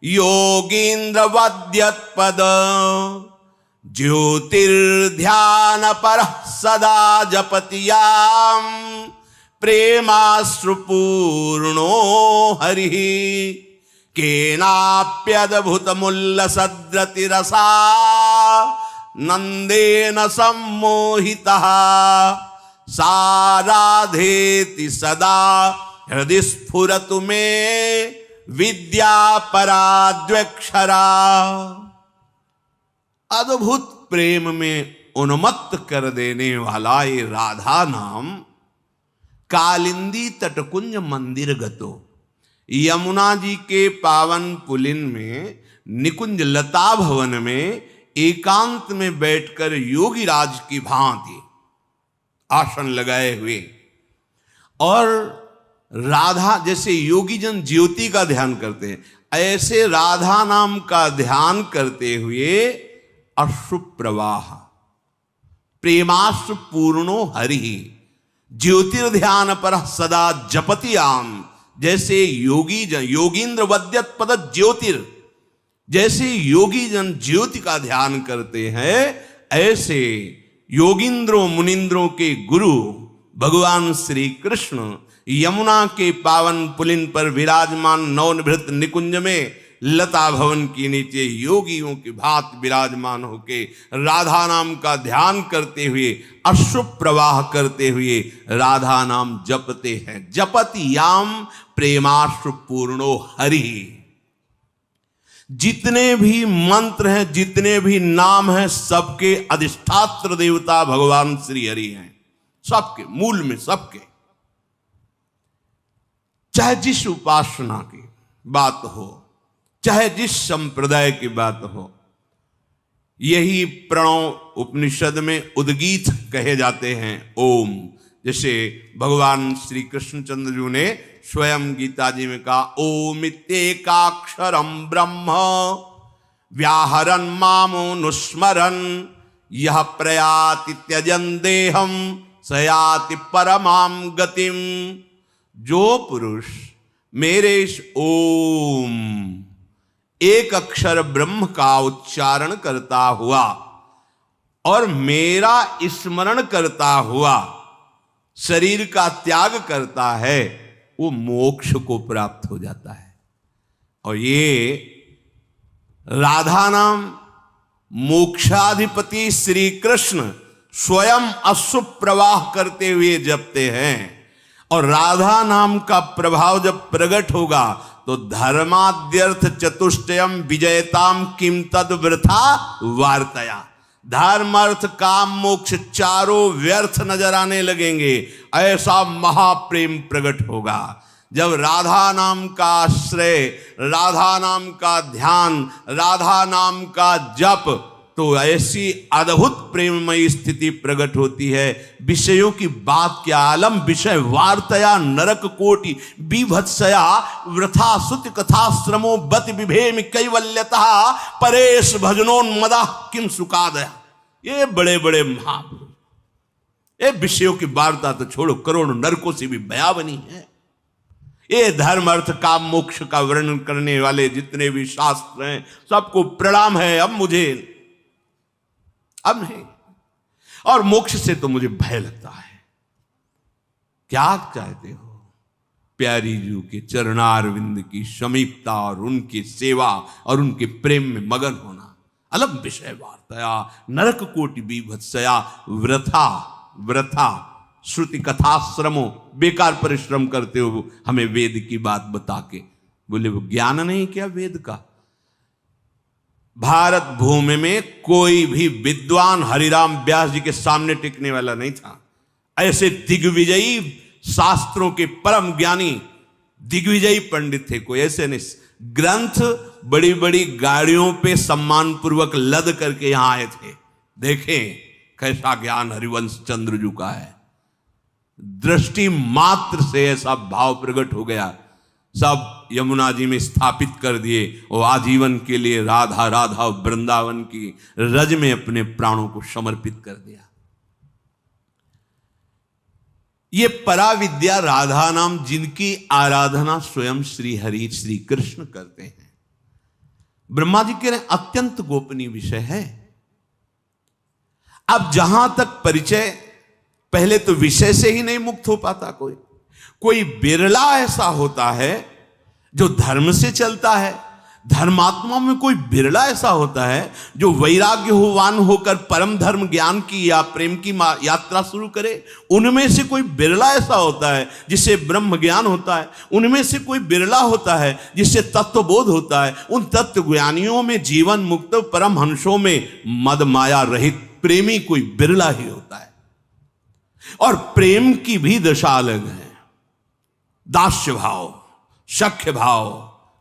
योगींद्र वद्यत्पद ज्योतिर्ध्यान पर सदा जपतियाम प्रेमाश्रुपूर्णो हरि केनाप्यद्भुत मुल्लसद्रति रसा नंदेन सम्मोहितः साराधेति सदा हृदय स्फुरतु मे विद्या पराद्वक्षरा। अद्भुत प्रेम में उन्मत्त कर देने वाला ये राधा नाम कालिंदी तटकुंज मंदिर गतो, यमुना जी के पावन पुलिन में निकुंज लता भवन में एकांत में बैठकर योगी राज की भांति आसन लगाए हुए, और राधा जैसे योगी जन ज्योति का ध्यान करते हैं, ऐसे राधा नाम का ध्यान करते हुए अश्रु प्रवाह प्रेमाश्रु पूर्णो हरि ज्योतिर्ध्यान पर सदा जपति आम। जैसे योगी जन योगींद्र वद्यत पद ज्योतिर, जैसे योगी जन ज्योति का ध्यान करते हैं, ऐसे योगींद्रों मुनिंद्रों के गुरु भगवान श्री कृष्ण यमुना के पावन पुलिन पर विराजमान नवनिभृत निकुंज में लता भवन के नीचे योगियों की भांति विराजमान होके राधा नाम का ध्यान करते हुए अश्रु प्रवाह करते हुए राधा नाम जपते हैं। जपति याम प्रेमाश्रु पूर्णो हरि। जितने भी मंत्र हैं, जितने भी नाम हैं, सबके अधिष्ठात्र देवता भगवान श्री हरि हैं, सबके मूल में, सबके। चाहे जिस उपासना की बात हो, चाहे जिस संप्रदाय की बात हो, यही प्रणव उपनिषद में उद्गीत कहे जाते हैं, ओम। जैसे भगवान श्री कृष्णचंद्र जी ने स्वयं गीता जी में कहा, ओमित्येकाक्षरम ब्रह्म व्याहरन् मामनुस्मरन् यह प्रयाति त्यजन् देहं स याति परमां गतिम। जो पुरुष मेरे इस ओम एक अक्षर ब्रह्म का उच्चारण करता हुआ और मेरा स्मरण करता हुआ शरीर का त्याग करता है, वो मोक्ष को प्राप्त हो जाता है। और ये राधा नाम मोक्षाधिपति श्री कृष्ण स्वयं अश्रु प्रवाह करते हुए जपते हैं। और राधा नाम का प्रभाव जब प्रकट होगा तो धर्माद्यर्थ चतुष्टयम विजयताम किम तद वृथा वार्तया। धर्म अर्थ काम मोक्ष चारों व्यर्थ नजर आने लगेंगे। ऐसा महाप्रेम प्रकट होगा जब राधा नाम का आश्रय, राधा नाम का ध्यान, राधा नाम का जप, तो ऐसी अद्भुत प्रेममयी स्थिति प्रकट होती है। विषयों की बात क्या आलम विषय वार्तया नरक कोटि बीभत्सया वृथा सुत कथा श्रमो बत विभेम कैवल्यता परेश भजनोन्मदा किम सुकादया। ये बड़े बड़े महापुरुष, ये विषयों की वार्ता तो छोड़ो, करोड़ों नरकों से भी भयावनी है। ये धर्म अर्थ काम मोक्ष का वर्णन करने वाले जितने भी शास्त्र हैं, सबको प्रणाम है। अब नहीं, और मोक्ष से तो मुझे भय लगता है। क्या चाहते हो? प्यारी जू के चरणारविंद की समीपता और उनकी सेवा और उनके प्रेम में मगन होना। अलम विषय वार्तया नरक कोटि बीभत्सया व्रथा व्रथा श्रुति कथाश्रमो, बेकार परिश्रम करते हो हमें वेद की बात बता के। बोले वो ज्ञान नहीं क्या वेद का? भारत भूमि में कोई भी विद्वान हरिराम व्यास जी के सामने टिकने वाला नहीं था। ऐसे दिग्विजयी शास्त्रों के परम ज्ञानी दिग्विजयी पंडित थे, कोई ऐसे नहीं। ग्रंथ बड़ी बड़ी गाड़ियों पे सम्मान पूर्वक लद करके यहां आए थे। देखें कैसा ज्ञान हरिवंश चंद्रजू का है। दृष्टि मात्र से ऐसा भाव प्रकट हो गया, सब यमुना जी में स्थापित कर दिए और आजीवन के लिए राधा राधा वृंदावन की रज में अपने प्राणों को समर्पित कर दिया। ये पराविद्या राधा नाम, जिनकी आराधना स्वयं श्री हरि श्री कृष्ण करते हैं। ब्रह्मा जी कह रहे हैं अत्यंत गोपनीय विषय है। अब जहां तक परिचय, पहले तो विषय से ही नहीं मुक्त हो पाता कोई बिरला ऐसा होता है जो धर्म से चलता है। धर्मात्मा में कोई बिरला ऐसा होता है जो वैराग्यवान होकर परम धर्म ज्ञान की या प्रेम की यात्रा शुरू करे। उनमें से कोई बिरला ऐसा होता है जिससे ब्रह्म ज्ञान होता है। उनमें से कोई बिरला होता है जिससे तत्वबोध होता है। उन तत्व ज्ञानियों में, जीवन मुक्त परम हंसों में मद माया रहित प्रेमी कोई बिरला ही होता है। और प्रेम की भी दशा अलग है। दास्य भाव, सख्य भाव,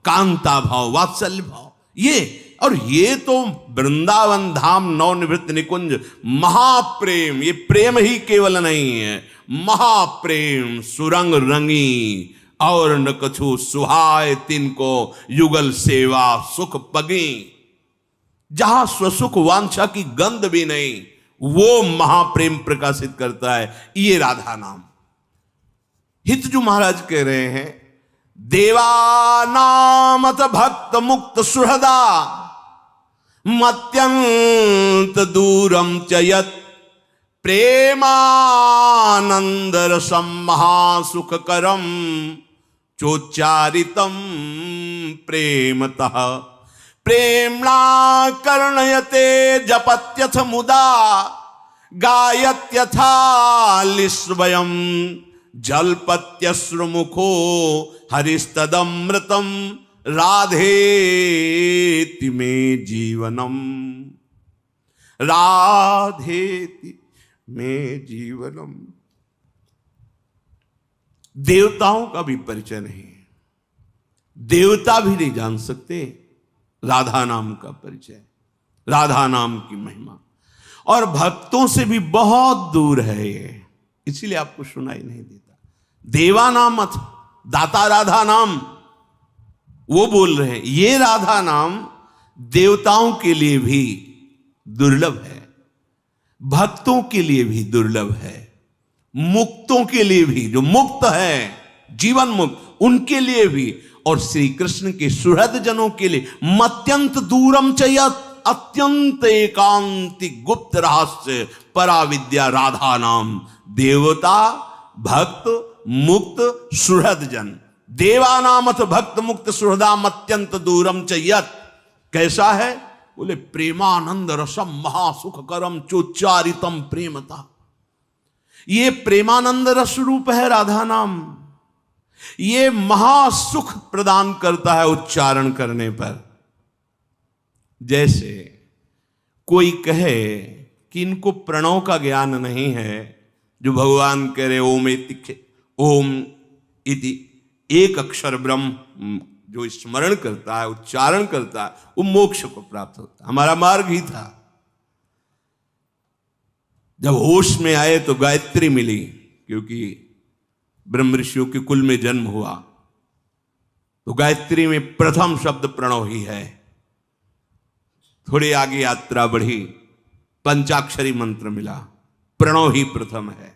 कांता भाव, वात्सल्य भाव, ये तो वृंदावन धाम नवनिवृत्त निकुंज महाप्रेम। ये प्रेम ही केवल नहीं है, महाप्रेम सुरंग रंगी और न कछु सुहाय तिनको युगल सेवा सुख पगी। जहां स्वसुख वांछा की गंध भी नहीं, वो महाप्रेम प्रकाशित करता है ये राधा नाम। हितजू महाराज कह रहे हैं देवानामत भक्त मुक्त सुहृदा मत्यंत दूरम च यत् प्रेमानंद रसम महासुखकरम चोच्चारितम प्रेमतः प्रेम्णा कर्णयते जपत्यथ मुदा गायत्यथा लिस्वयम् जलपत्यश्रुमुखो हरिस्तदमृतम राधेति मे जीवनम राधेति मे जीवनम। देवताओं का भी परिचय नहीं, देवता भी नहीं जान सकते राधा नाम का परिचय, राधा नाम की महिमा। और भक्तों से भी बहुत दूर है ये, इसीलिए आपको सुनाई नहीं देता। देवा नाम अथ दाता राधा नाम वो बोल रहे हैं। ये राधा नाम देवताओं के लिए भी दुर्लभ है, भक्तों के लिए भी दुर्लभ है, मुक्तों के लिए भी, जो मुक्त है जीवन मुक्त उनके लिए भी, और श्री कृष्ण के सुहृद जनों के लिए मत्यंत दूरम चयत, अत्यंत एकांतिक गुप्त रहस्य पराविद्या राधा नाम। देवता भक्त मुक्त सुहृद जन, देवानामथ भक्त मुक्त सुहृदाम अत्यंत दूरम चयत। कैसा है? बोले प्रेमानंद रसम महासुखकरम चोच्चारितम प्रेमता। ये प्रेमानंद रस रूप है राधा नाम। ये महासुख प्रदान करता है उच्चारण करने पर। जैसे कोई कहे कि इनको प्रणव का ज्ञान नहीं है, जो भगवान कह रहे ओम इति एक अक्षर ब्रह्म जो स्मरण करता है, उच्चारण करता है, वो मोक्ष को प्राप्त होता है। हमारा मार्ग ही था। जब होश में आए तो गायत्री मिली, क्योंकि ब्रह्म ऋषियों के कुल में जन्म हुआ, तो गायत्री में प्रथम शब्द प्रणव ही है। थोड़ी आगे यात्रा बढ़ी, पंचाक्षरी मंत्र मिला, प्रणव ही प्रथम है।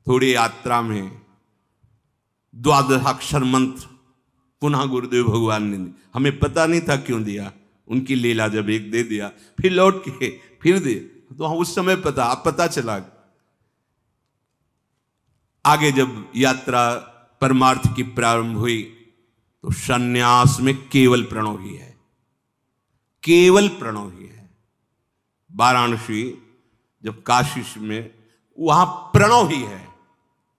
थोड़ी यात्रा में द्वादशाक्षर मंत्र पुनः गुरुदेव भगवान ने, हमें पता नहीं था क्यों दिया, उनकी लीला जब एक दे दिया, फिर लौट के फिर दे, तो उस समय पता चला। आगे जब यात्रा परमार्थ की प्रारंभ हुई तो सन्यास में केवल प्रणव ही है, केवल प्रणव ही है। वाराणसी जब काशी में, वहां प्रणव ही है।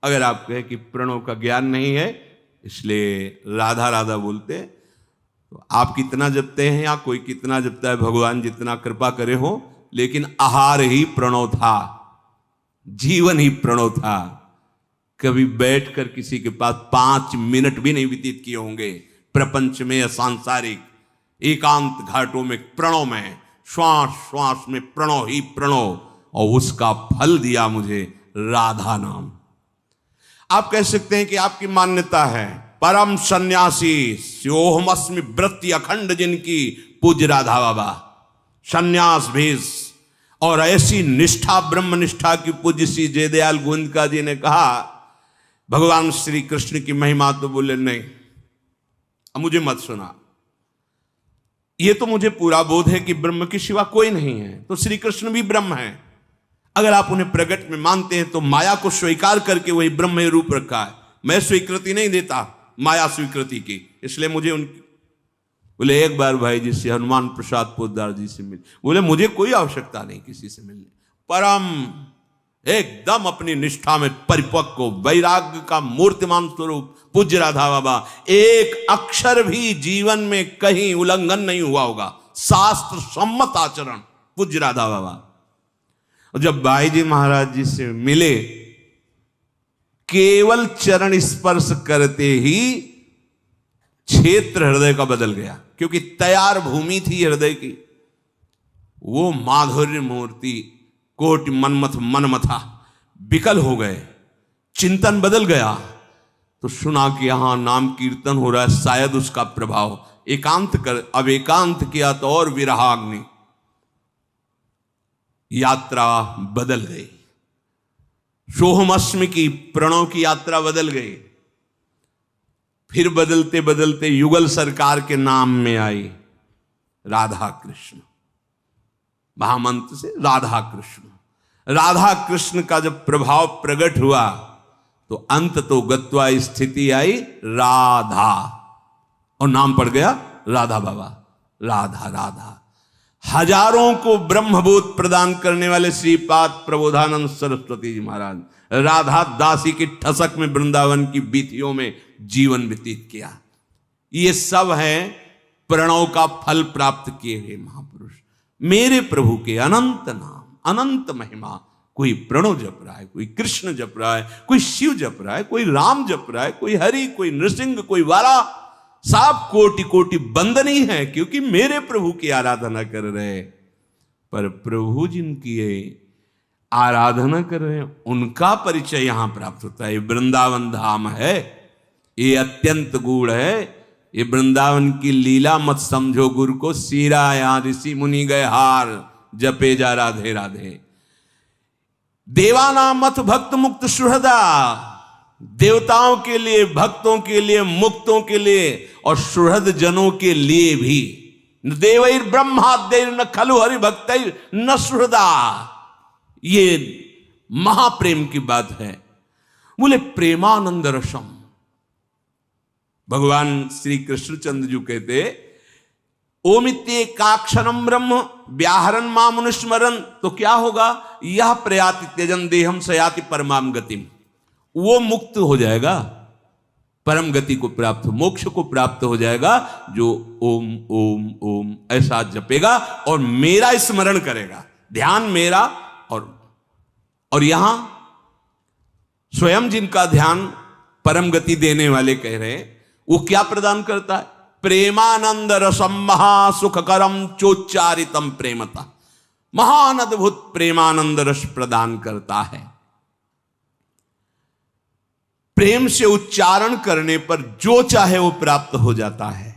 अगर आप कहें कि प्रणव का ज्ञान नहीं है इसलिए राधा राधा बोलते, तो आप कितना जपते हैं या कोई कितना जपता है, भगवान जितना कृपा करे हो, लेकिन आहार ही प्रणव था, जीवन ही प्रणव था। कभी बैठकर किसी के पास 5 मिनट भी नहीं व्यतीत किए होंगे प्रपंच में या सांसारिक एकांत घाटों में। प्रणव में, श्वास श्वास में प्रणव ही प्रणव, और उसका फल दिया मुझे राधा नाम। आप कह सकते हैं कि आपकी मान्यता है परम सन्यासी स्योहमस्मि वृत्ति अखंड जिनकी पूज्य राधा बाबा, सन्यास भेष और ऐसी निष्ठा, ब्रह्म निष्ठा की पूज्य श्री जयदयाल गोविंदका जी ने कहा भगवान श्री कृष्ण की महिमा, तो बोले नहीं, अब मुझे मत सुना, ये तो मुझे पूरा बोध है कि ब्रह्म के सिवा कोई नहीं है, तो श्री कृष्ण भी ब्रह्म है। अगर आप उन्हें प्रगट में मानते हैं तो माया को स्वीकार करके वही ब्रह्म रूप रखा है। मैं स्वीकृति नहीं देता माया स्वीकृति की, इसलिए मुझे उनकी बोले एक बार भाई जी से हनुमान प्रसाद पोद्दार जी से मिले, बोले मुझे कोई आवश्यकता नहीं किसी से मिलने, परम एकदम अपनी निष्ठा में परिपक्व वैराग्य का मूर्तिमान स्वरूप पूज्य राधा बाबा, एक अक्षर भी जीवन में कहीं उल्लंघन नहीं हुआ होगा, शास्त्र सम्मत आचरण पूज्य राधा बाबा। और जब भाई जी महाराज जी से मिले, केवल चरण स्पर्श करते ही क्षेत्र हृदय का बदल गया, क्योंकि तैयार भूमि थी हृदय की। वो माधुर्य मूर्ति कोटि मनमथ मनमथा विकल हो गए, चिंतन बदल गया। तो सुना कि यहां नाम कीर्तन हो रहा है, शायद उसका प्रभाव एकांत कर, अब एकांत किया तो और विरहाग्नि, यात्रा बदल गई। सोहमअष्टमी की प्रणव की यात्रा बदल गई। फिर बदलते बदलते युगल सरकार के नाम में आई राधा कृष्ण, महामंत्र से राधा कृष्ण। राधा कृष्ण का जब प्रभाव प्रकट हुआ तो अंत तो गत्वा स्थिति आई राधा, और नाम पड़ गया राधा बाबा। राधा राधा हजारों को ब्रह्मबोध प्रदान करने वाले श्रीपाद प्रबोधानंद सरस्वती जी महाराज, राधा दासी की ठसक में वृंदावन की बीथियों में जीवन व्यतीत किया। ये सब है प्रणव का फल प्राप्त किए हुए महापुरुष। मेरे प्रभु के अनंत नाम, अनंत महिमा, कोई प्रणव जप रहा है, कोई कृष्ण जप रहा है, कोई शिव जप रहा है, कोई राम जप रहा है, कोई हरि, कोई नृसिंह, कोई वारा, सब कोटि कोटि बंदनी है, क्योंकि मेरे प्रभु की आराधना कर रहे। पर प्रभु जिनकी आराधना कर रहे हैं उनका परिचय यहां प्राप्त होता है। वृंदावन धाम है, ये अत्यंत गूढ़ है। ये वृंदावन की लीला मत समझो गुरु को, सीरा यहां ऋषि मुनि गए हार, जपे जा राधे राधे। देवानाम मत भक्त मुक्त सुहृदा, देवताओं के लिए, भक्तों के लिए, मुक्तों के लिए और सुहृद जनों के लिए भी। देवैर ब्रह्माद्यैर न खलु हरि भक्तैर न सुहृदा, ये महाप्रेम की बात है। बोले प्रेमानंद रसम, भगवान श्री कृष्णचंद्र जी कहते ओमित्ये काक्षरम ब्रह्म व्याहरण मामुनुस्मरन, तो क्या होगा, यह प्रयाति त्यजन देहम सयाति परमाम गतिम, वो मुक्त हो जाएगा, परम गति को प्राप्त, मोक्ष को प्राप्त हो जाएगा, जो ओम ओम ओम ऐसा जपेगा और मेरा स्मरण करेगा, ध्यान मेरा। और यहां स्वयं जिनका ध्यान परम गति देने वाले कह रहे हैं, वो क्या प्रदान करता है, प्रेमानंद रसम महासुखकरम चोच्चारितम प्रेमता, महान अद्भुत प्रेमानंद रस प्रदान करता है। प्रेम से उच्चारण करने पर जो चाहे वो प्राप्त हो जाता है।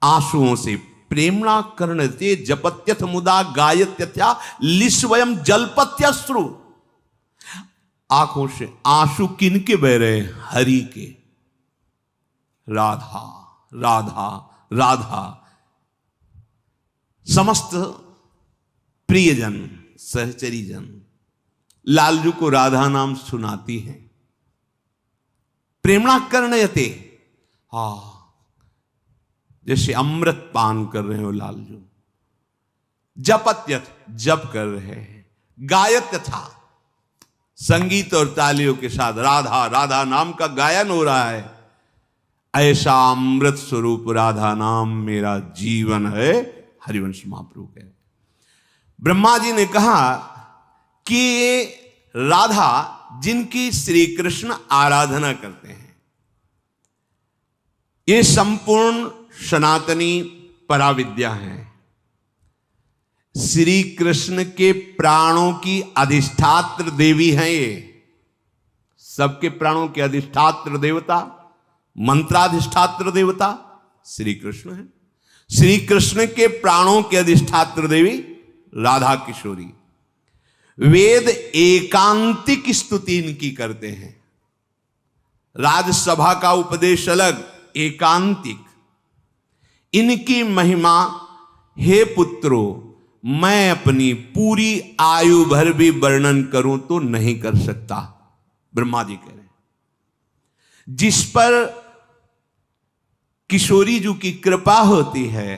आंसुओं से प्रेमणा कर्णते जपत्यथ मुदा गायत्यथ्या लिस्वयं जलपत्यश्रु, आंखों से आंसू किनके बह रहे, हरि के। राधा राधा राधा, समस्त प्रियजन सहचरीजन लालजू को राधा नाम सुनाती हैं। प्रेमणा कर्णयते, हाँ जैसे अमृत पान कर रहे हो लालजू। जपत्यथ, जप कर रहे हैं। गायत था, संगीत और तालियों के साथ राधा राधा नाम का गायन हो रहा है। ऐसा अमृत स्वरूप राधा नाम मेरा जीवन है, हरिवंश महाप्रभु कह रहे। ब्रह्मा जी ने कहा कि राधा जिनकी श्री कृष्ण आराधना करते हैं, ये संपूर्ण सनातनी पराविद्या है। श्री कृष्ण के प्राणों की अधिष्ठात्र देवी हैं ये, सबके प्राणों के अधिष्ठात्र देवता, मंत्राधिष्ठात्र देवता श्री कृष्ण है। श्री कृष्ण के प्राणों के अधिष्ठात्र देवी राधा किशोरी। वेद एकांतिक स्तुति इनकी करते हैं। राजसभा का उपदेश अलग, एकांतिक। इनकी महिमा हे पुत्रों मैं अपनी पूरी आयु भर भी वर्णन करूं तो नहीं कर सकता। ब्रह्मा जी कह रहे हैं जिस पर किशोरी जी की कृपा होती है,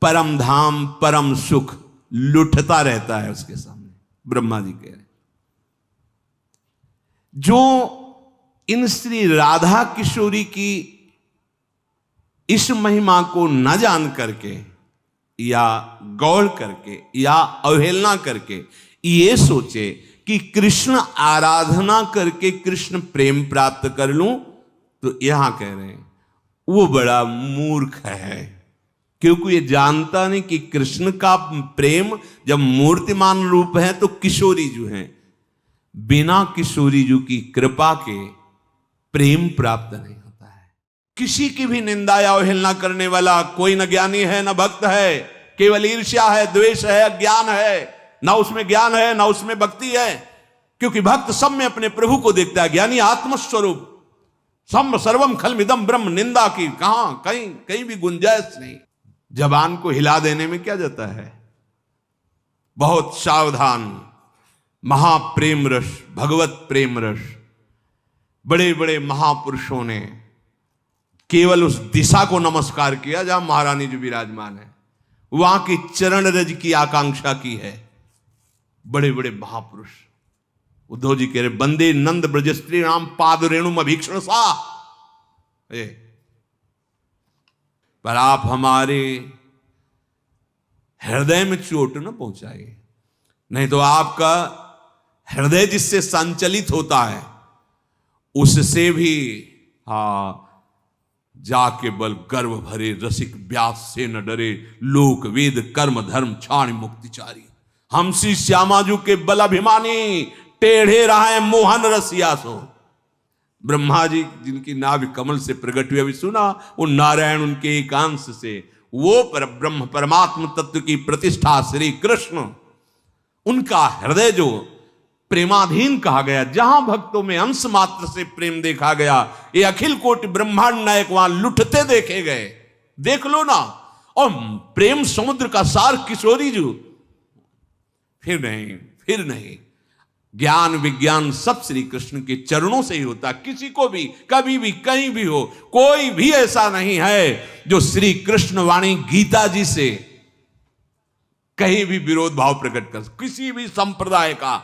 परम धाम परम सुख लुटता रहता है उसके सामने। ब्रह्मा जी कह रहे हैं जो इन श्री राधा किशोरी की इस महिमा को न जान करके या गौर करके या अवहेलना करके ये सोचे कि कृष्ण आराधना करके कृष्ण प्रेम प्राप्त कर लूं, तो यहां कह रहे हैं वो बड़ा मूर्ख है, क्योंकि ये जानता नहीं कि कृष्ण का प्रेम जब मूर्तिमान रूप है तो किशोरी जो है, बिना किशोरी जी की कृपा के प्रेम प्राप्त नहीं होता है। किसी की भी निंदा या अवहेलना करने वाला कोई न ज्ञानी है न भक्त है, केवल ईर्ष्या है, द्वेष है, अज्ञान है। ना उसमें ज्ञान है ना उसमें भक्ति है, क्योंकि भक्त सब में अपने प्रभु को देखता है। ज्ञानी आत्मस्वरूप सम सर्वम खलमिदम ब्रह्म, निंदा की कहां कहीं भी गुंजाइश नहीं। जबान को हिला देने में क्या जाता है, बहुत सावधान। महाप्रेम रस, भगवत प्रेम रस, बड़े बड़े महापुरुषों ने केवल उस दिशा को नमस्कार किया जहां महारानी जी विराजमान है, वहां की चरण रज की आकांक्षा की है। बड़े बड़े महापुरुष उद्धव जी कह रहे बंदे नंद ब्रज स्त्री नाम पाद रेणुम अभीक्षण सा। पर आप हमारे हृदय में चोट न पहुंचाइए, नहीं तो आपका हृदय जिससे संचलित होता है उससे भी जाके बल गर्व भरे रसिक व्यास से न डरे, लोक वेद कर्म धर्म छाणी मुक्तिचारी। हम श्री श्यामाजू के बल अभिमानी, टेढ़े रहे मोहन रसिया सो। ब्रह्मा जी जिनकी नाभि कमल से प्रकट हुए, अभी सुना, वो नारायण उनके एकांश से, वो पर ब्रह्म परमात्म तत्व की प्रतिष्ठा श्री कृष्ण, उनका हृदय जो प्रेमाधीन कहा गया, जहां भक्तों में अंश मात्र से प्रेम देखा गया, ये अखिल कोटि ब्रह्मांड नायक वहां लुटते देखे गए। देख लो ना, और प्रेम समुद्र का सार किशोरी जी। फिर नहीं, ज्ञान विज्ञान सब श्री कृष्ण के चरणों से ही होता। किसी को भी कभी भी कहीं भी हो, कोई भी ऐसा नहीं है जो श्री कृष्ण वाणी गीता जी से कहीं भी विरोध भाव प्रकट कर, किसी भी संप्रदाय का।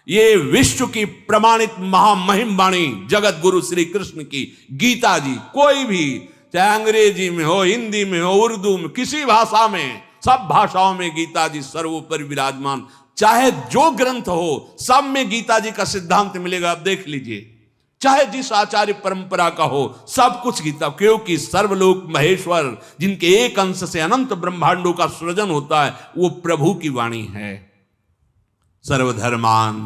ये विश्व की प्रमाणित महामहिम वाणी जगत गुरु श्री कृष्ण की गीता जी, कोई भी, चाहे अंग्रेजी में हो, हिंदी में हो, उर्दू में, किसी भाषा में, सब भाषाओं में गीता जी सर्वोपरि विराजमान। चाहे जो ग्रंथ हो, सब में गीता जी का सिद्धांत मिलेगा। आप देख लीजिए, चाहे जिस आचार्य परंपरा का हो, सब कुछ गीता, क्योंकि सर्वलोक महेश्वर जिनके एक अंश से अनंत ब्रह्मांडों का सृजन होता है, वो प्रभु की वाणी है। सर्वधर्मान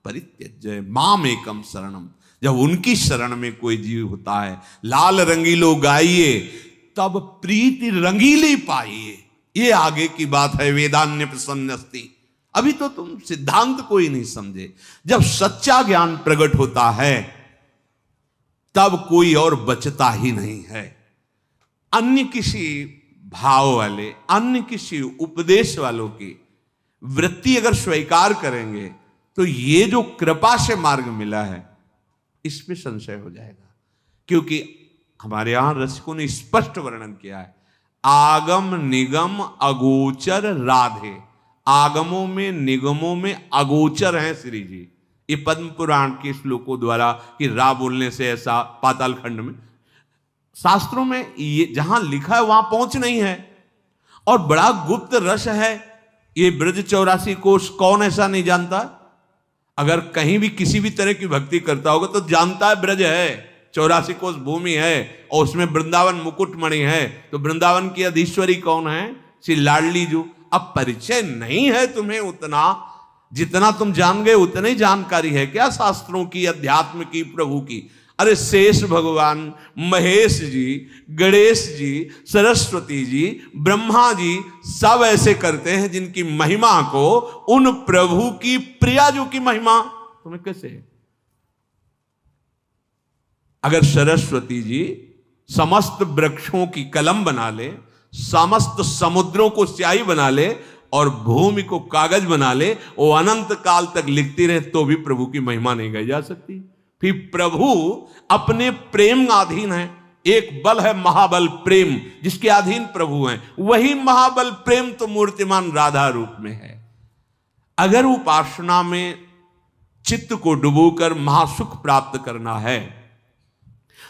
परित्यज्य माम एकम शरणम। जब उनकी शरण में कोई जीव होता है, लाल रंगीलो गाइए तब प्रीति रंगीली पाइए। ये आगे की बात है, वेदान्य प्रसन्नस्ति। अभी तो तुम सिद्धांत को ही नहीं समझे। जब सच्चा ज्ञान प्रकट होता है तब कोई और बचता ही नहीं है। अन्य किसी भाव वाले, अन्य किसी उपदेश वालों की वृत्ति अगर स्वीकार करेंगे तो ये जो कृपा से मार्ग मिला है, इस पे संशय हो जाएगा, क्योंकि हमारे यहां रसिकों ने स्पष्ट वर्णन किया है, आगम निगम अगोचर राधे। आगमों में निगमों में अगोचर हैं श्री जी। ये पद्म पुराण के श्लोकों द्वारा कि रा बोलने से ऐसा, पाताल खंड में, शास्त्रों में ये जहां लिखा है वहां पहुंच नहीं है, और बड़ा गुप्त रस है ये ब्रज 84 कोश। कौन ऐसा नहीं जानता? अगर कहीं भी किसी भी तरह की भक्ति करता होगा तो जानता है ब्रज है, 84 कोश भूमि है, और उसमें वृंदावन मुकुटमणि है। तो वृंदावन की अधीश्वरी कौन है? श्री लाडली जो। अब परिचय नहीं है तुम्हें उतना, जितना तुम जान गए उतनी ही जानकारी है क्या शास्त्रों की, अध्यात्म की, प्रभु की? अरे शेष भगवान, महेश जी, गणेश जी, सरस्वती जी, ब्रह्मा जी सब ऐसे करते हैं जिनकी महिमा को उन प्रभु की प्रिया जो की महिमा तुम्हें कैसे है? अगर सरस्वती जी समस्त वृक्षों की कलम बना ले, समस्त समुद्रों को स्याही बना ले और भूमि को कागज बना ले, वो अनंत काल तक लिखती रहे तो भी प्रभु की महिमा नहीं गाई जा सकती। फिर प्रभु अपने प्रेम अधीन है। एक बल है महाबल प्रेम, जिसके अधीन प्रभु हैं। वही महाबल प्रेम तो मूर्तिमान राधा रूप में है। अगर उपासना में चित्त को डुबोकर महासुख प्राप्त करना है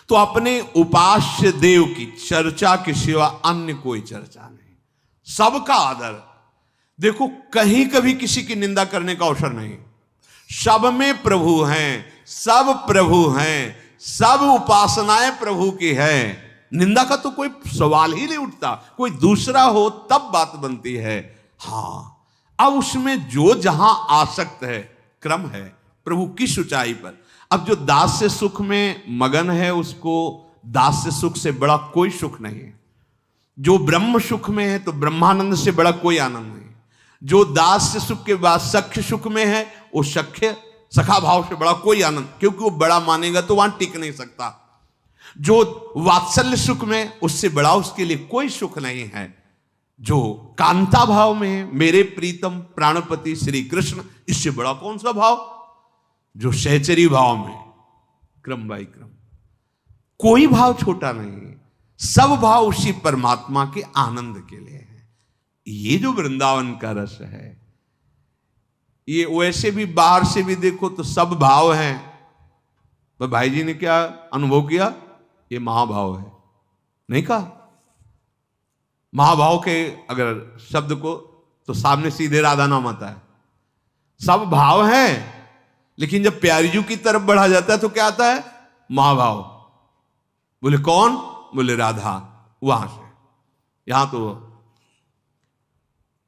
तो अपने उपास्य देव की चर्चा के सिवा अन्य कोई चर्चा नहीं, सबका आदर। देखो कहीं कभी किसी की निंदा करने का अवसर नहीं, सब में प्रभु हैं, सब प्रभु हैं, सब उपासनाएं प्रभु की है। निंदा का तो कोई सवाल ही नहीं उठता। कोई दूसरा हो तब बात बनती है। हाँ, अब उसमें जो जहां आसक्त है, क्रम है प्रभु की ऊंचाई पर। अब जो दास्य सुख में मगन है उसको दास्य सुख से बड़ा कोई सुख नहीं है। जो ब्रह्म सुख में है तो ब्रह्मानंद से बड़ा कोई आनंद नहीं। जो दास्य सुख के बाद सख्य सुख में है वो सखा भाव से बड़ा कोई आनंद, क्योंकि वो बड़ा मानेगा तो वहां टिक नहीं सकता। जो वात्सल्य सुख में, उससे बड़ा उसके लिए कोई सुख नहीं है। जो कांता भाव में है, मेरे प्रीतम प्राणपति श्री कृष्ण, इससे बड़ा कौन सा भाव? जो सहचरी भाव में, क्रम बाई क्रम, कोई भाव छोटा नहीं, सब भाव उसी परमात्मा के आनंद के लिए है। ये जो वृंदावन का रस है, ये वैसे भी बाहर से भी देखो तो सब भाव हैं। तो भाई जी ने क्या अनुभव किया? ये महाभाव है, नहीं कहा? महाभाव के अगर शब्द को तो सामने सीधे राधा नाम आता है। सब भाव हैं, लेकिन जब प्यारीजू की तरफ बढ़ा जाता है तो क्या आता है? महाभाव। बोले कौन? बोले राधा। वहां से यहां तो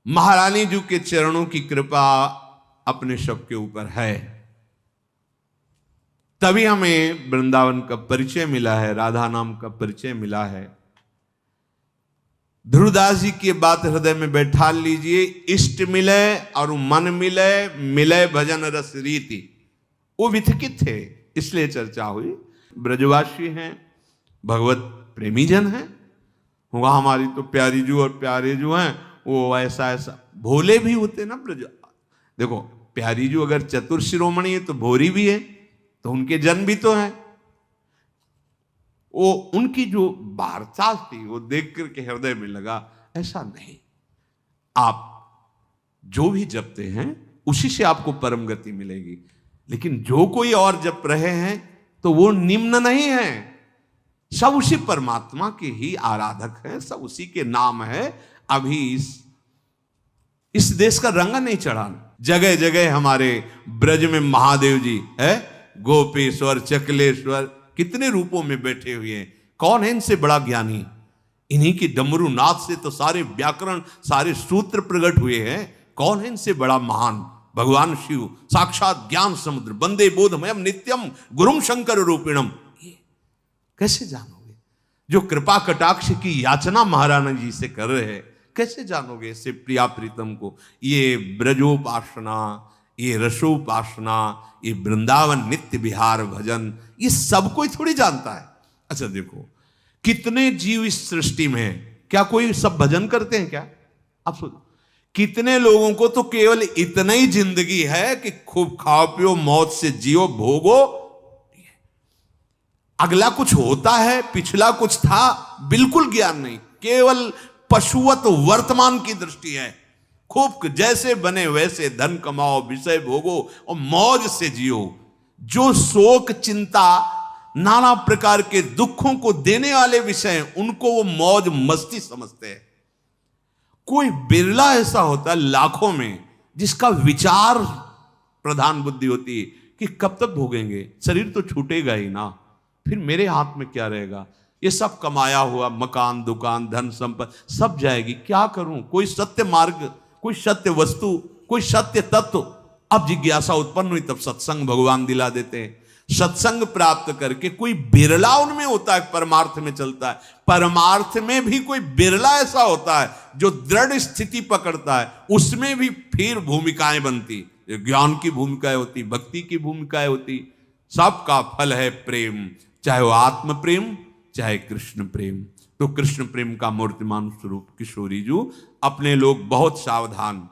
महारानी जी के चरणों की कृपा अपने सबके ऊपर है, तभी हमें वृंदावन का परिचय मिला है, राधा नाम का परिचय मिला है। ध्रुवदास जी की बात हृदय में बैठा लीजिए। इष्ट मिले और मन मिले, मिले भजन रस रीति। वो विथकित थे, इसलिए चर्चा हुई। ब्रजवासी हैं, भगवत प्रेमी जन हैं। होगा हमारी तो प्यारी जू और प्यारे जो हैं वो ऐसा ऐसा भोले भी होते ना ब्रज। देखो प्यारी जू अगर चतुर शिरोमणि है तो भोरी भी है, तो उनके जन भी तो हैं। वो उनकी जो वार्ता थी वो देख करके हृदय में लगा, ऐसा नहीं। आप जो भी जपते हैं उसी से आपको परम गति मिलेगी, लेकिन जो कोई और जप रहे हैं तो वो निम्न नहीं है। सब उसी परमात्मा के ही आराधक हैं, सब उसी के नाम है। अभी इस देश का रंग नहीं चढ़ा। जगह जगह हमारे ब्रज में महादेव जी है, गोपेश्वर, चकलेश्वर, कितने रूपों में बैठे हुए हैं। कौन है इनसे बड़ा ज्ञानी? इन्हीं की डमरू नाथ से तो सारे व्याकरण, सारे सूत्र प्रकट हुए हैं। कौन है इनसे बड़ा महान? भगवान शिव साक्षात ज्ञान समुद्र, वंदे बोधमयम नित्यम गुरुम शंकर रूपिणम। ये कैसे जानोगे? जो कृपा कटाक्ष की याचना महाराणा जी से कर रहे हैं, कैसे जानोगे इससे प्रिया प्रीतम को? ये ब्रजोपासना, ये रसोपासना, ये वृंदावन नित्य विहार भजन, ये सब कोई थोड़ी जानता है। अच्छा देखो कितने जीव इस सृष्टि में है, क्या कोई सब भजन करते हैं क्या? आप सोचो कितने लोगों को तो केवल इतना ही जिंदगी है कि खूब खाओ पियो, मौत से जियो, भोगो। अगला कुछ होता है, पिछला कुछ था, बिल्कुल ज्ञान नहीं, केवल पशुवत वर्तमान की दृष्टि है। खूब जैसे बने वैसे धन कमाओ, विषय भोगो और मौज से जियो। जो शोक चिंता नाना प्रकार के दुखों को देने वाले विषय हैं, उनको वो मौज मस्ती समझते हैं। कोई बिरला ऐसा होता है लाखों में जिसका विचार प्रधान बुद्धि होती है कि कब तक भोगेंगे, शरीर तो छूटेगा ही ना, फिर मेरे हाथ में क्या रहेगा, ये सब कमाया हुआ मकान दुकान धन संपत्ति सब जाएगी, क्या करूं। कोई सत्य मार्ग, कोई सत्य वस्तु, कोई सत्य तत्व। अब जिज्ञासा उत्पन्न हुई, तब सत्संग भगवान दिला देते हैं। सत्संग प्राप्त करके कोई बिरला उनमें होता है, परमार्थ में चलता है। परमार्थ में भी कोई बिरला ऐसा होता है जो दृढ़ स्थिति पकड़ता है, उसमें भी फिर भूमिकाएं बनती, ज्ञान की भूमिकाएं होती, भक्ति की भूमिकाएं होती। सबका फल है प्रेम, चाहे वो आत्म प्रेम चाहे कृष्ण प्रेम। तो कृष्ण प्रेम का मूर्तिमान स्वरूप किशोरी जी। अपने लोग बहुत सावधान,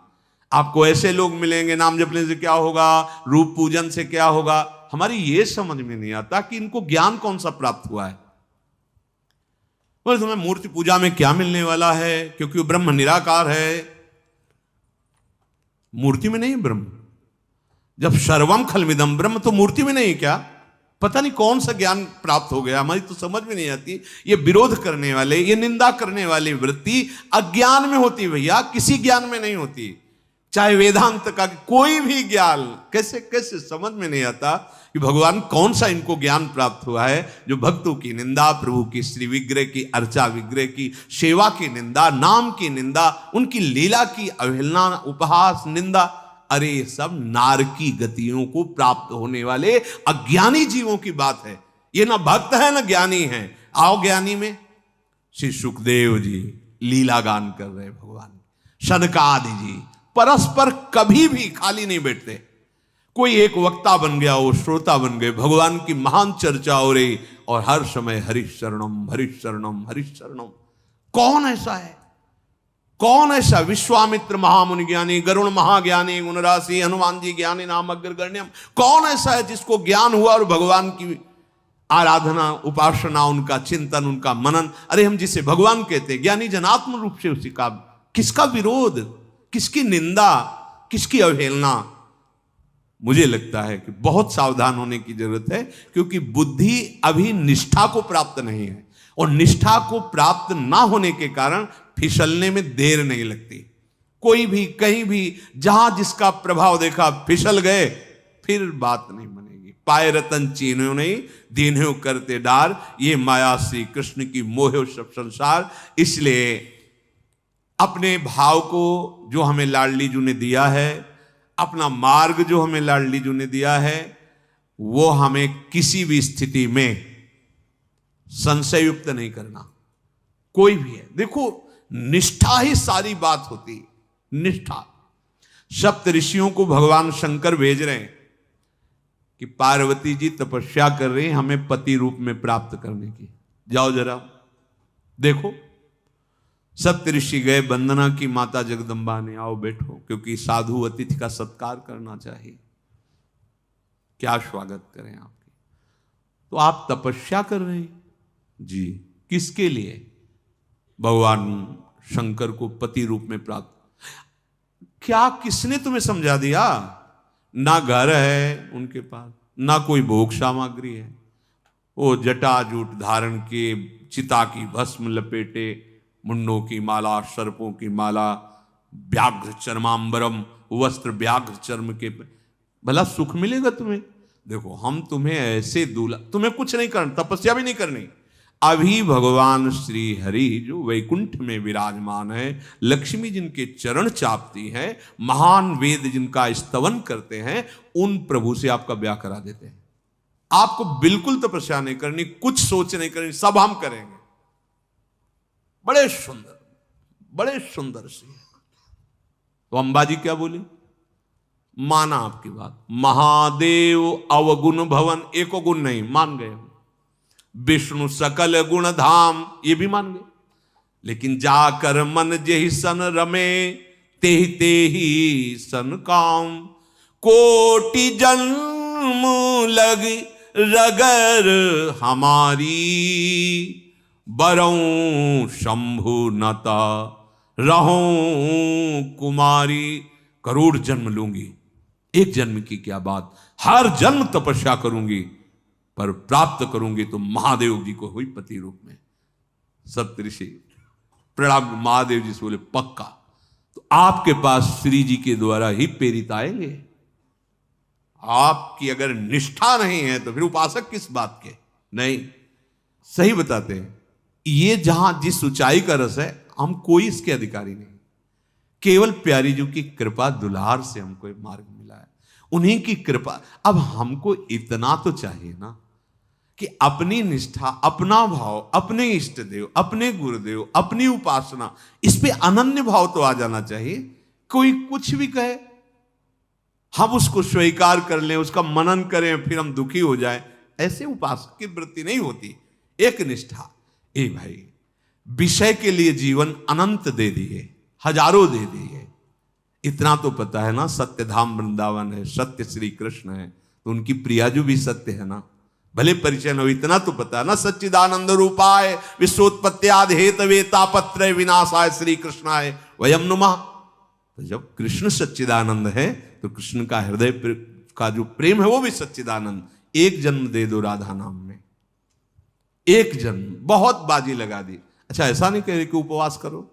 आपको ऐसे लोग मिलेंगे, नाम जपने से क्या होगा, रूप पूजन से क्या होगा, हमारी ये समझ में नहीं आता कि इनको ज्ञान कौन सा प्राप्त हुआ है। बोले तुम्हें मूर्ति पूजा में क्या मिलने वाला है, क्योंकि वो ब्रह्म निराकार है। मूर्ति में नहीं ब्रह्म, जब सर्वम खलमिदम ब्रह्म, तो मूर्ति में नहीं क्या, पता नहीं कौन सा ज्ञान प्राप्त हो गया, हमारी तो समझ में नहीं आती। ये विरोध करने वाले, ये निंदा करने वाली वृत्ति अज्ञान में होती भैया, किसी ज्ञान में नहीं होती। चाहे वेदांत का कोई भी ज्ञान, कैसे कैसे समझ में नहीं आता कि भगवान कौन सा इनको ज्ञान प्राप्त हुआ है जो भक्तों की निंदा, प्रभु की श्री विग्रह की अर्चा विग्रह की सेवा की निंदा, नाम की निंदा, उनकी लीला की अवहेलना, उपहास, निंदा। अरे ये सब नारकी गतियों को प्राप्त होने वाले अज्ञानी जीवों की बात है। ये ना भक्त है ना ज्ञानी है। आओ ज्ञानी में श्री सुखदेव जी लीला गान कर रहे भगवान, सनकादि जी परस्पर कभी भी खाली नहीं बैठते। कोई एक वक्ता बन गया, वो श्रोता बन गए, भगवान की महान चर्चा हो रही और हर समय हरिश शरणम हरिश शरणम हरिश शरणम। कौन ऐसा है, कौन ऐसा, विश्वामित्र महामुनि ज्ञानी, गरुण महाज्ञानी, गुणराशि, हनुमान जी ज्ञानी नाम अग्रगण्यम, कौन ऐसा है जिसको ज्ञान हुआ और भगवान की आराधना, उपासना, उनका चिंतन, उनका मनन। अरे हम जिसे भगवान कहते हैं, ज्ञानी जनात्म रूप से उसी का, किसका विरोध, किसकी निंदा, किसकी अवहेलना। मुझे लगता है कि बहुत सावधान होने की जरूरत है, क्योंकि बुद्धि अभी निष्ठा को प्राप्त नहीं है, और निष्ठा को प्राप्त ना होने के कारण फिसलने में देर नहीं लगती। कोई भी कहीं भी जहां जिसका प्रभाव देखा फिसल गए, फिर बात नहीं बनेगी। पाए रतन चीन्हो नहीं, दीन्हो करते डार, ये माया श्री कृष्ण की मोह सब संसार। इसलिए अपने भाव को जो हमें लाडली जी ने दिया है, अपना मार्ग जो हमें लाडली जी ने दिया है, वो हमें किसी भी स्थिति में संशय युक्त नहीं करना। कोई भी है, देखो निष्ठा ही सारी बात होती, निष्ठा। सप्त ऋषियों को भगवान शंकर भेज रहे हैं कि पार्वती जी तपस्या कर रही हैं हमें पति रूप में प्राप्त करने की, जाओ जरा देखो। सप्त ऋषि गए, वंदना की माता जगदम्बा ने, आओ बैठो, क्योंकि साधु अतिथि का सत्कार करना चाहिए, क्या स्वागत करें आपकी। तो आप तपस्या कर रहे हैं जी, किसके लिए, भगवान शंकर को पति रूप में प्राप्त। क्या किसने तुम्हें समझा दिया, ना घर है उनके पास, ना कोई भोग सामग्री है, वो जटा जूट धारण किए, चिता की भस्म लपेटे, मुंडों की माला, सर्पों की माला, व्याघ्र चर्मांबरम, वस्त्र व्याघ्र चर्म के, भला सुख मिलेगा तुम्हें। देखो हम तुम्हें ऐसे दूल्हा, तुम्हें कुछ नहीं करना, तपस्या भी नहीं करनी। अभी भगवान श्री हरि जो वैकुंठ में विराजमान है, लक्ष्मी जिनके चरण चापती है, महान वेद जिनका स्तवन करते हैं, उन प्रभु से आपका ब्याह करा देते हैं। आपको बिल्कुल तपस्या नहीं करनी, कुछ सोच नहीं करनी, सब हम करेंगे। बड़े सुंदर, बड़े सुंदर से। तो अंबाजी क्या बोली, माना आपकी बात, महादेव अवगुण भवन, एको गुण नहीं, मान गए। विष्णु सकल गुण धाम, ये भी मान गए। लेकिन जाकर मन जेहि सन रमे, तेहि तेहि सन काम, कोटि जन्म लग रगर हमारी, बरऊं शंभु नता रहूं कुमारी। करोड़ जन्म लूंगी, एक जन्म की क्या बात, हर जन्म तपस्या करूंगी, पर प्राप्त करूंगी तो महादेव जी को हुई पति रूप में। सप्तऋषि प्रणाम महादेव जी से बोले पक्का। तो आपके पास श्री जी के द्वारा ही प्रेरित आएंगे। आपकी अगर निष्ठा नहीं है तो फिर उपासक किस बात के। नहीं, सही बताते हैं, ये जहां जिस ऊंचाई का रस है, हम कोई इसके अधिकारी नहीं, केवल प्यारी जी की कृपा दुलार से हमको ये मार्ग मिला है, उन्हीं की कृपा। अब हमको इतना तो चाहिए ना कि अपनी निष्ठा, अपना भाव, अपने इष्ट देव, अपने गुरुदेव, अपनी उपासना, इस पे अनन्य भाव तो आ जाना चाहिए। कोई कुछ भी कहे हम उसको स्वीकार कर लें, उसका मनन करें, फिर हम दुखी हो जाएं, ऐसे उपासक की वृत्ति नहीं होती। एक निष्ठा, ए भाई विषय के लिए जीवन अनंत दे दिए, हजारों दे दिए। इतना तो पता है ना, सत्य धाम वृंदावन है, सत्य श्री कृष्ण है, तो उनकी प्रियाजू भी सत्य है ना, भले परिचय न हो, इतना तो पता है ना। सच्चिदानंद रूपाय विश्वोत्पत्त्यादि हेतवे तापत्रय विनाशाय श्री कृष्णाय वयम नुमः। तो जब कृष्ण सच्चिदानंद है तो कृष्ण का हृदय का जो प्रेम है वो भी सच्चिदानंद। एक जन्म दे दो राधा नाम में, एक जन्म, बहुत बाजी लगा दी। अच्छा, ऐसा नहीं कह रहे कि उपवास करो,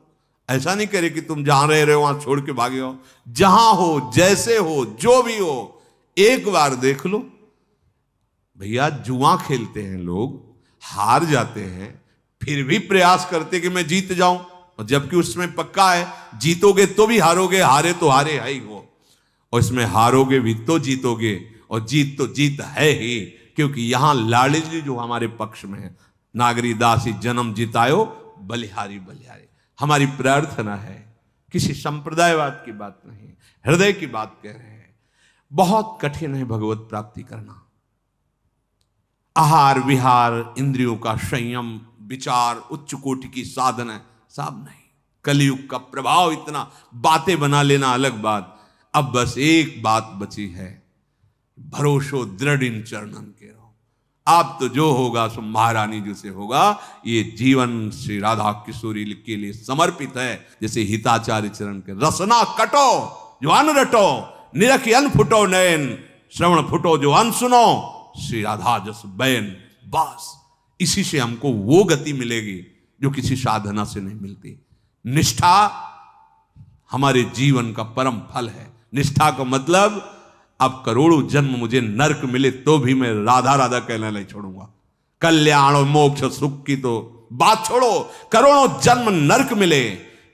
ऐसा नहीं कह रहे कि तुम जहां रह रहे हो वहां छोड़ के भागे हो। जहां हो, जैसे हो, जो भी हो, एक बार देख लो। भैया जुआ खेलते हैं लोग, हार जाते हैं, फिर भी प्रयास करते कि मैं जीत जाऊं, और जबकि उसमें पक्का है जीतोगे तो भी हारोगे, हारे तो हारे है ही हो, और इसमें हारोगे भी तो जीतोगे, और जीत तो जीत है ही, क्योंकि यहां लाड़ी जी जो हमारे पक्ष में है, नागरी दासी जन्म जितायो बलिहारी बलिहारी। हमारी प्रार्थना है, किसी संप्रदायवाद की बात नहीं, हृदय की बात कह रहे हैं। बहुत कठिन है भगवत प्राप्ति करना। आहार विहार, इंद्रियों का संयम, विचार, उच्च कोटि की साधना सब नहीं। कलयुग का प्रभाव इतना, बातें बना लेना अलग बात। अब बस एक बात बची है, भरोसो दृढ़ इन चरणन के रहो। आप तो जो होगा सो महारानी जी से होगा। ये जीवन श्री राधा किशोरी के लिए समर्पित है। जैसे हिताचार्य चरण के रसना कटो जो अन रटो, निरख अन फुटो नयन, श्रवण फुटो जो अन सुनो, श्री राधा जस बैन। बस इसी से हमको वो गति मिलेगी जो किसी साधना से नहीं मिलती। निष्ठा हमारे जीवन का परम फल है। निष्ठा का मतलब, अब करोड़ों जन्म मुझे नरक मिले तो भी मैं राधा राधा कहना नहीं छोड़ूंगा। कल्याण और मोक्ष सुख की तो बात छोड़ो, करोड़ों जन्म नरक मिले,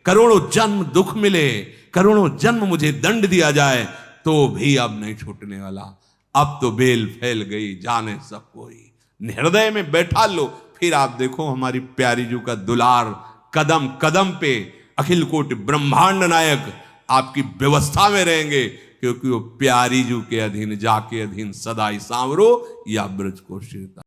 करोड़ों जन्म दुख मिले, करोड़ों जन्म मुझे दंड दिया जाए तो भी अब नहीं छूटने वाला। अब तो बेल फैल गई, जाने सब कोई। हृदय में बैठा लो, फिर आप देखो हमारी प्यारी जू का दुलार कदम कदम पे, अखिल कोटि ब्रह्मांड नायक आपकी व्यवस्था में रहेंगे, क्योंकि वो प्यारी जू के अधीन जाके अधीन सदाई सांवरो या ब्रज को शिरता।